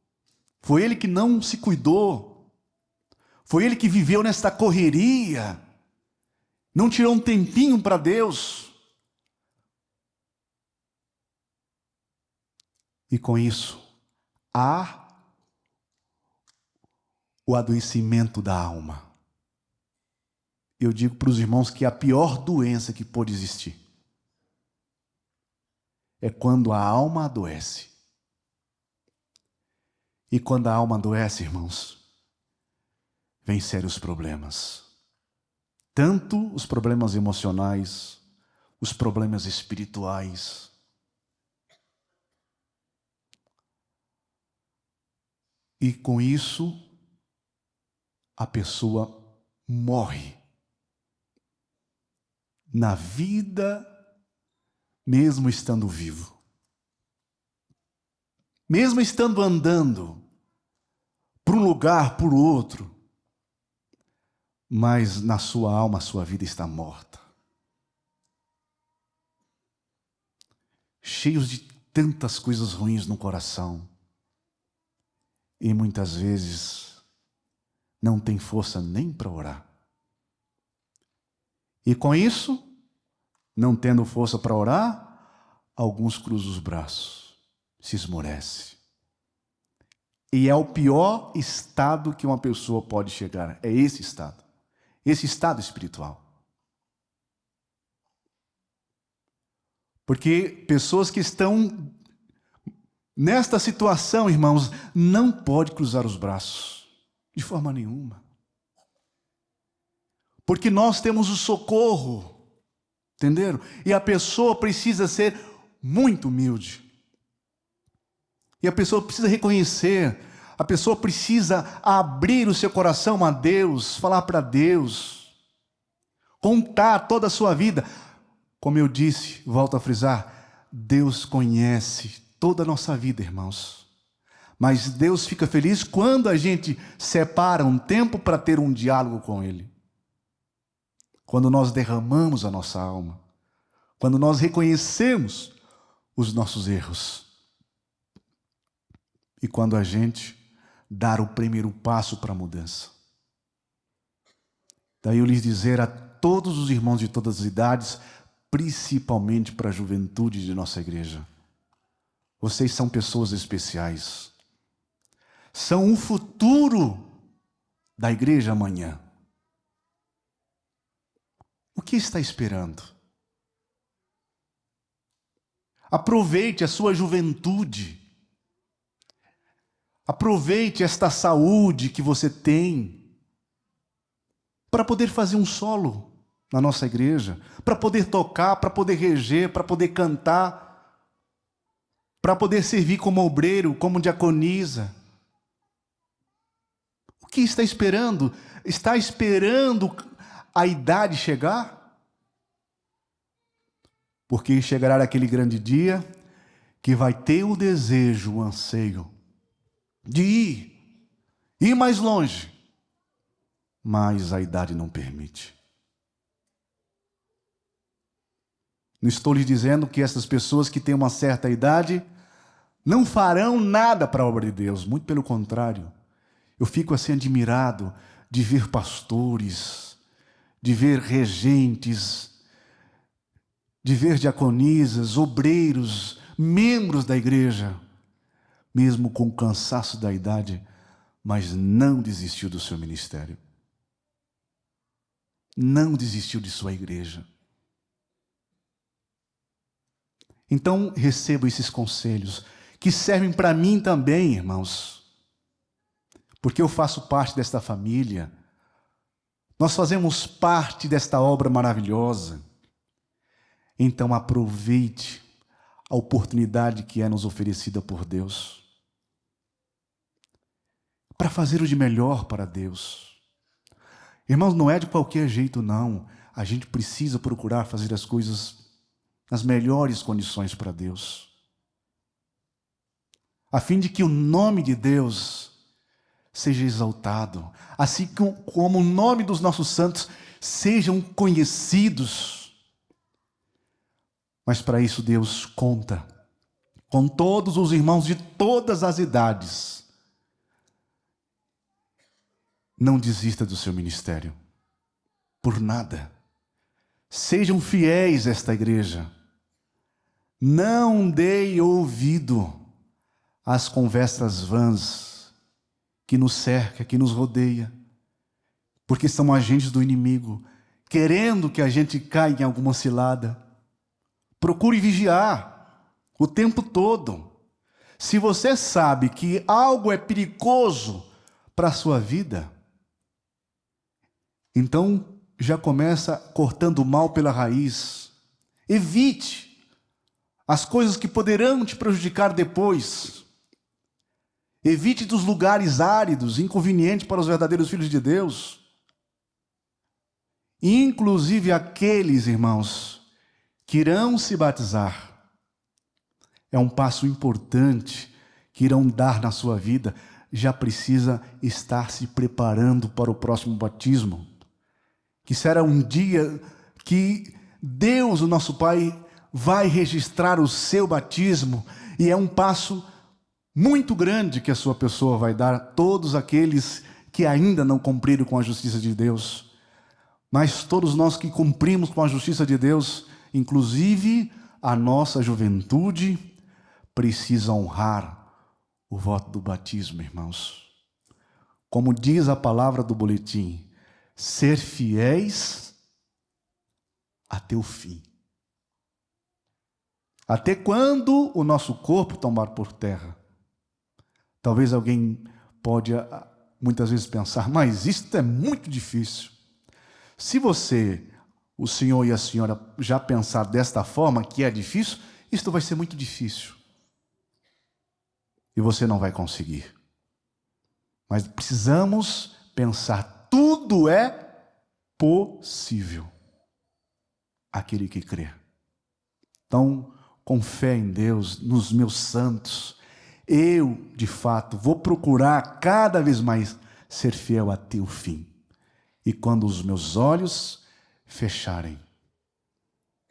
foi ele que não se cuidou, foi ele que viveu nesta correria. Não tirou um tempinho para Deus. E com isso, há o adoecimento da alma. Eu digo para os irmãos que a pior doença que pode existir é quando a alma adoece. E quando a alma adoece, irmãos, vem sérios problemas. Tanto os problemas emocionais, os problemas espirituais. E com isso, a pessoa morre. Na vida, mesmo estando vivo. Mesmo estando andando para um lugar, por outro. Mas na sua alma, a sua vida está morta. Cheios de tantas coisas ruins no coração. E muitas vezes não tem força nem para orar. E com isso, não tendo força para orar, alguns cruzam os braços, se esmorece. E é o pior estado que uma pessoa pode chegar, é esse estado. Esse estado espiritual. Porque pessoas que estão nesta situação, irmãos, não pode cruzar os braços, de forma nenhuma. Porque nós temos o socorro, entenderam? E a pessoa precisa ser muito humilde. E a pessoa precisa reconhecer, a pessoa precisa abrir o seu coração a Deus, falar para Deus, contar toda a sua vida. Como eu disse, volto a frisar, Deus conhece toda a nossa vida, irmãos. Mas Deus fica feliz quando a gente separa um tempo para ter um diálogo com Ele. Quando nós derramamos a nossa alma, quando nós reconhecemos os nossos erros. E quando a gente dar o primeiro passo para a mudança. Daí eu lhes dizer a todos os irmãos de todas as idades, principalmente para a juventude de nossa igreja, vocês são pessoas especiais. São o futuro da igreja amanhã. O que está esperando? Aproveite a sua juventude. Aproveite esta saúde que você tem para poder fazer um solo na nossa igreja, para poder tocar, para poder reger, para poder cantar, para poder servir como obreiro, como diaconisa. O que está esperando? Está esperando a idade chegar? Porque chegará aquele grande dia que vai ter o desejo, o anseio de ir mais longe, mas a idade não permite. Não estou lhes dizendo que essas pessoas que têm uma certa idade não farão nada para a obra de Deus, muito pelo contrário. Eu fico assim admirado de ver pastores, de ver regentes, de ver diaconisas, obreiros, membros da igreja, mesmo com o cansaço da idade, mas não desistiu do seu ministério. Não desistiu de sua igreja. Então, recebo esses conselhos, que servem para mim também, irmãos, porque eu faço parte desta família. Nós fazemos parte desta obra maravilhosa. Então, aproveite a oportunidade que é nos oferecida por Deus para fazer o de melhor para Deus. Irmãos, não é de qualquer jeito, não. A gente precisa procurar fazer as coisas nas melhores condições para Deus, a fim de que o nome de Deus seja exaltado, assim como o nome dos nossos santos sejam conhecidos. Mas para isso Deus conta com todos os irmãos de todas as idades. Não desista do seu ministério, por nada. Sejam fiéis a esta igreja. Não deem ouvido às conversas vãs que nos cerca, que nos rodeia, porque são agentes do inimigo, querendo que a gente caia em alguma cilada. Procure vigiar o tempo todo. Se você sabe que algo é perigoso para a sua vida, então já começa cortando o mal pela raiz. Evite as coisas que poderão te prejudicar depois. Evite dos lugares áridos, inconvenientes para os verdadeiros filhos de Deus. Inclusive aqueles, irmãos, que irão se batizar. É um passo importante que irão dar na sua vida. Já precisa estar se preparando para o próximo batismo, que será um dia que Deus, o nosso Pai, vai registrar o seu batismo, e é um passo muito grande que a sua pessoa vai dar a todos aqueles que ainda não cumpriram com a justiça de Deus. Mas todos nós que cumprimos com a justiça de Deus, inclusive a nossa juventude, precisa honrar o voto do batismo, irmãos. Como diz a palavra do boletim, ser fiéis até o fim. Até quando o nosso corpo tombar por terra. Talvez alguém pode muitas vezes pensar, mas isso é muito difícil. Se você, o senhor e a senhora, já pensar desta forma, que é difícil, isto vai ser muito difícil. E você não vai conseguir. Mas precisamos pensar, tudo é possível aquele que crê. Então, com fé em Deus, nos meus santos, eu, de fato, vou procurar cada vez mais ser fiel até o fim. E quando os meus olhos fecharem,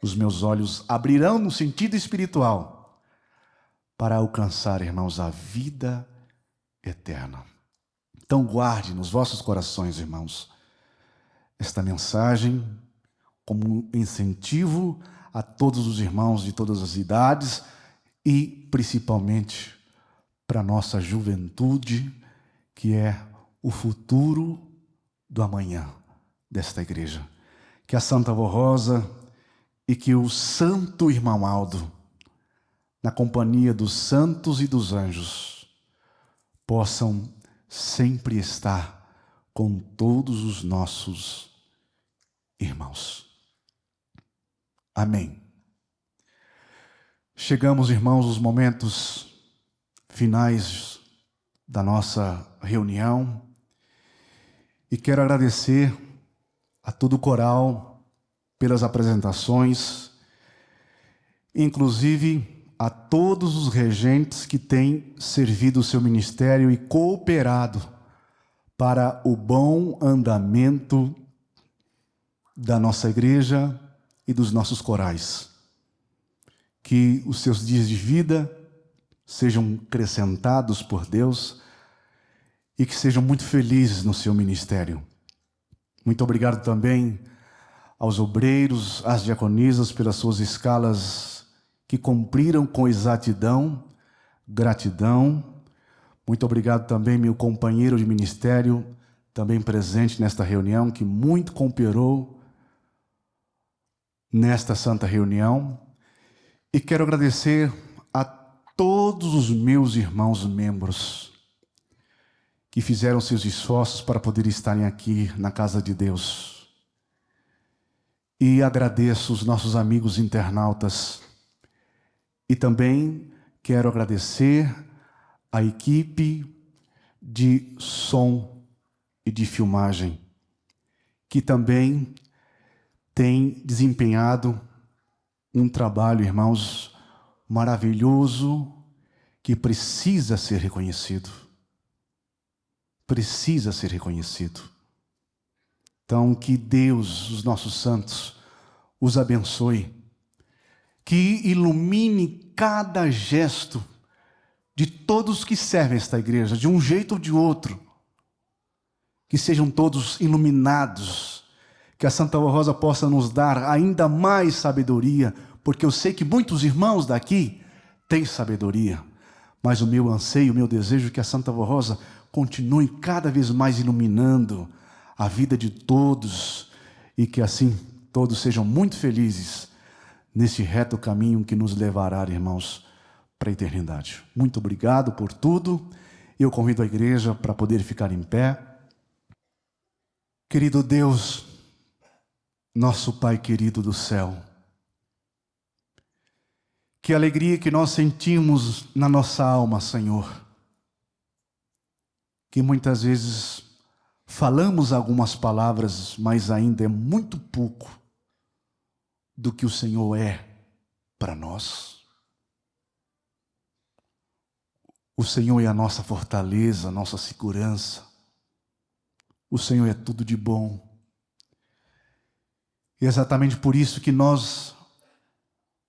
os meus olhos abrirão no sentido espiritual para alcançar, irmãos, a vida eterna. Então guarde nos vossos corações, irmãos, esta mensagem como um incentivo a todos os irmãos de todas as idades e principalmente para a nossa juventude, que é o futuro do amanhã desta igreja. Que a Santa Avó Rosa e que o Santo Irmão Aldo, na companhia dos santos e dos anjos, possam sempre estar com todos os nossos irmãos. Amém. Chegamos, irmãos, aos momentos finais da nossa reunião e quero agradecer a todo o coral pelas apresentações, inclusive a todos os regentes que têm servido o seu ministério e cooperado para o bom andamento da nossa igreja e dos nossos corais. Que os seus dias de vida sejam acrescentados por Deus e que sejam muito felizes no seu ministério. Muito obrigado também aos obreiros, às diaconisas pelas suas escalas que cumpriram com exatidão, gratidão Muito obrigado também, meu companheiro de ministério, também presente nesta reunião, que muito cooperou nesta santa reunião. E quero agradecer a todos os meus irmãos membros que fizeram seus esforços para poder estarem aqui na casa de Deus. E agradeço os nossos amigos internautas. E também quero agradecer a equipe de som e de filmagem, que também tem desempenhado um trabalho, irmãos, maravilhoso, que precisa ser reconhecido. Precisa ser reconhecido. Então, que Deus, os nossos santos, os abençoe, que ilumine cada gesto de todos que servem esta igreja, de um jeito ou de outro, que sejam todos iluminados, que a Santa Rosa possa nos dar ainda mais sabedoria, porque eu sei que muitos irmãos daqui têm sabedoria, mas o meu anseio, o meu desejo é que a Santa Rosa continue cada vez mais iluminando a vida de todos e que assim todos sejam muito felizes nesse reto caminho que nos levará, irmãos, para a eternidade. Muito obrigado por tudo. Eu convido a igreja para poder ficar em pé. Querido Deus, nosso Pai querido do céu, que alegria que nós sentimos na nossa alma, Senhor, que muitas vezes falamos algumas palavras, mas ainda é muito pouco do que o Senhor é para nós. O Senhor é a nossa fortaleza, a nossa segurança. O Senhor é tudo de bom. E é exatamente por isso que nós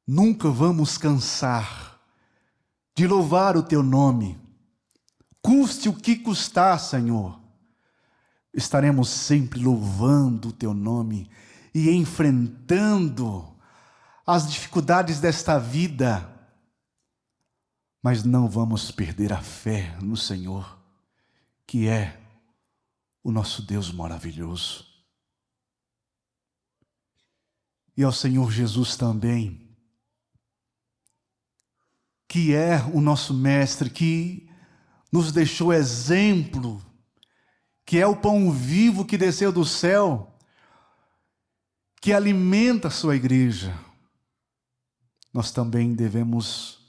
nunca vamos cansar de louvar o Teu nome. Custe o que custar, Senhor. Estaremos sempre louvando o Teu nome e enfrentando as dificuldades desta vida. Mas não vamos perder a fé no Senhor, que é o nosso Deus maravilhoso. E ao Senhor Jesus também, que é o nosso Mestre, que nos deixou exemplo, que é o pão vivo que desceu do céu, que alimenta a sua igreja. Nós também devemos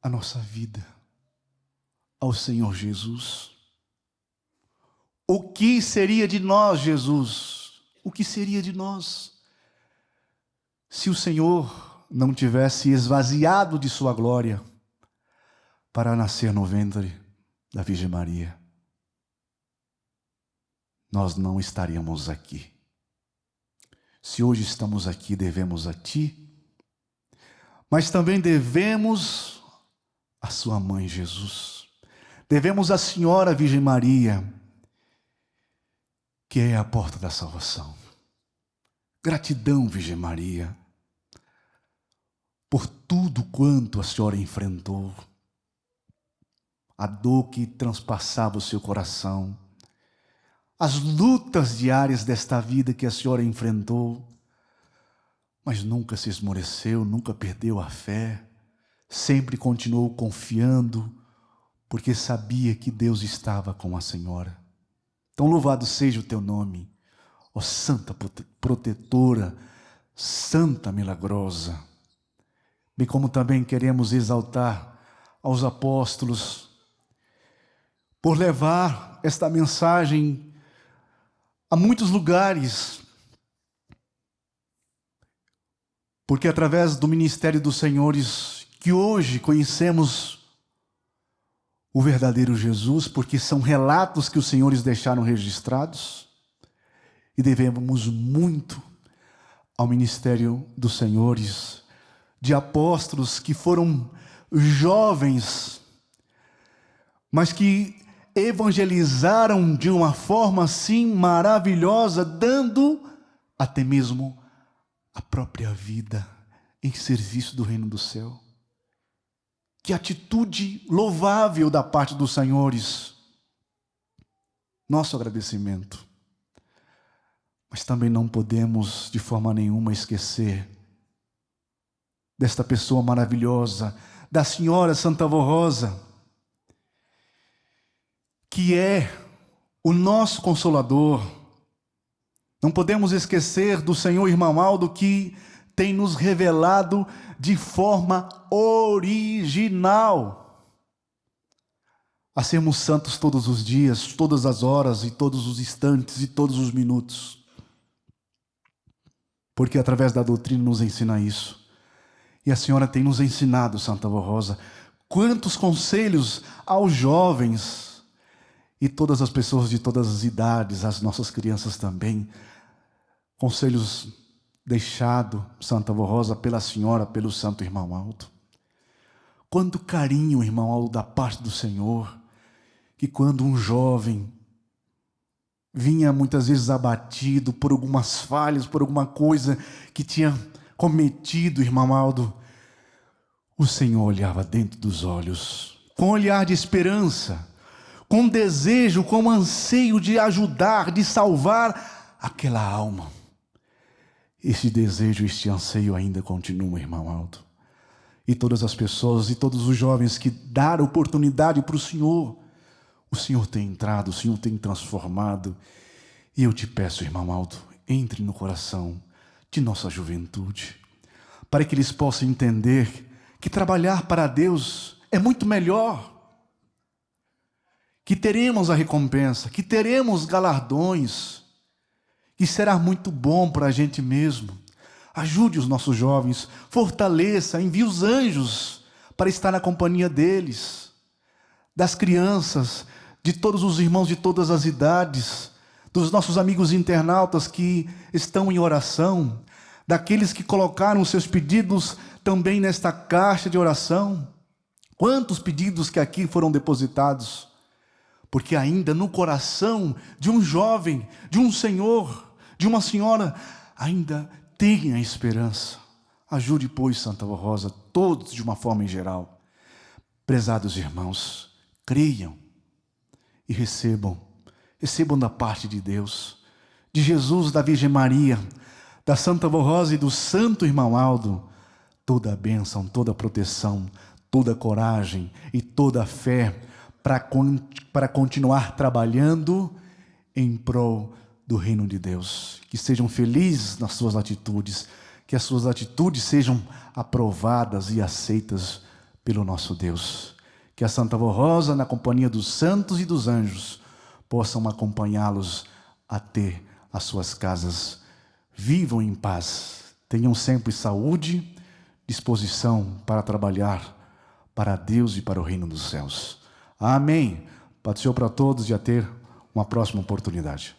a nossa vida ao Senhor Jesus. O que seria de nós, Jesus? O que seria de nós se o Senhor não tivesse esvaziado de sua glória para nascer no ventre da Virgem Maria? Nós não estaríamos aqui. Se hoje estamos aqui, devemos a Ti, mas também devemos a sua mãe Jesus. Devemos à Senhora Virgem Maria, que é a porta da salvação. Gratidão, Virgem Maria, por tudo quanto a Senhora enfrentou, a dor que transpassava o seu coração, as lutas diárias desta vida que a Senhora enfrentou, mas nunca se esmoreceu, nunca perdeu a fé, sempre continuou confiando, porque sabia que Deus estava com a Senhora. Então louvado seja o Teu nome, ó Santa Protetora, Santa Milagrosa. Bem como também queremos exaltar aos apóstolos, por levar esta mensagem a muitos lugares, porque através do ministério dos senhores, que hoje conhecemos o verdadeiro Jesus, porque são relatos que os senhores deixaram registrados, e devemos muito ao ministério dos senhores, de apóstolos que foram jovens, mas que evangelizaram de uma forma assim maravilhosa, dando até mesmo a própria vida em serviço do reino do céu. Que atitude louvável da parte dos senhores. Nosso agradecimento. Mas também não podemos de forma nenhuma esquecer desta pessoa maravilhosa, da senhora Santa Avó Rosa, que é o nosso consolador. Não podemos esquecer do Senhor Irmão Aldo, que tem nos revelado de forma original a sermos santos todos os dias, todas as horas e todos os instantes e todos os minutos. Porque através da doutrina nos ensina isso. E a senhora tem nos ensinado, Santa Avó Rosa, quantos conselhos aos jovens e todas as pessoas de todas as idades, as nossas crianças também. Conselhos deixados, Santa Avó Rosa, pela senhora, pelo Santo Irmão Aldo. Quanto carinho, Irmão Aldo, da parte do Senhor, que quando um jovem vinha muitas vezes abatido por algumas falhas, por alguma coisa que tinha cometido, Irmão Aldo, o Senhor olhava dentro dos olhos, com um olhar de esperança, com desejo, com anseio de ajudar, de salvar aquela alma. Este desejo, este anseio ainda continua, Irmão Aldo. E todas as pessoas e todos os jovens que deram oportunidade para o Senhor tem entrado, o Senhor tem transformado. E eu te peço, Irmão Aldo, entre no coração de nossa juventude, para que eles possam entender que trabalhar para Deus é muito melhor, que teremos a recompensa, que teremos galardões, que será muito bom para a gente mesmo. Ajude os nossos jovens, fortaleça, envie os anjos para estar na companhia deles, das crianças, de todos os irmãos de todas as idades, dos nossos amigos internautas que estão em oração, daqueles que colocaram seus pedidos também nesta caixa de oração. Quantos pedidos que aqui foram depositados, porque ainda no coração de um jovem, de um senhor, de uma senhora, ainda tem a esperança. Ajude, pois, Santa Avó Rosa, todos de uma forma em geral. Prezados irmãos, creiam e recebam da parte de Deus, de Jesus, da Virgem Maria, da Santa Avó Rosa e do Santo Irmão Aldo, toda a bênção, toda a proteção, toda a coragem e toda a fé para continuar trabalhando em prol do reino de Deus. Que sejam felizes nas suas atitudes, que as suas atitudes sejam aprovadas e aceitas pelo nosso Deus. Que a Santa Avó Rosa, na companhia dos santos e dos anjos, possam acompanhá-los até as suas casas. Vivam em paz, tenham sempre saúde, disposição para trabalhar para Deus e para o reino dos céus. Amém. Paz do Senhor para todos e até uma próxima oportunidade.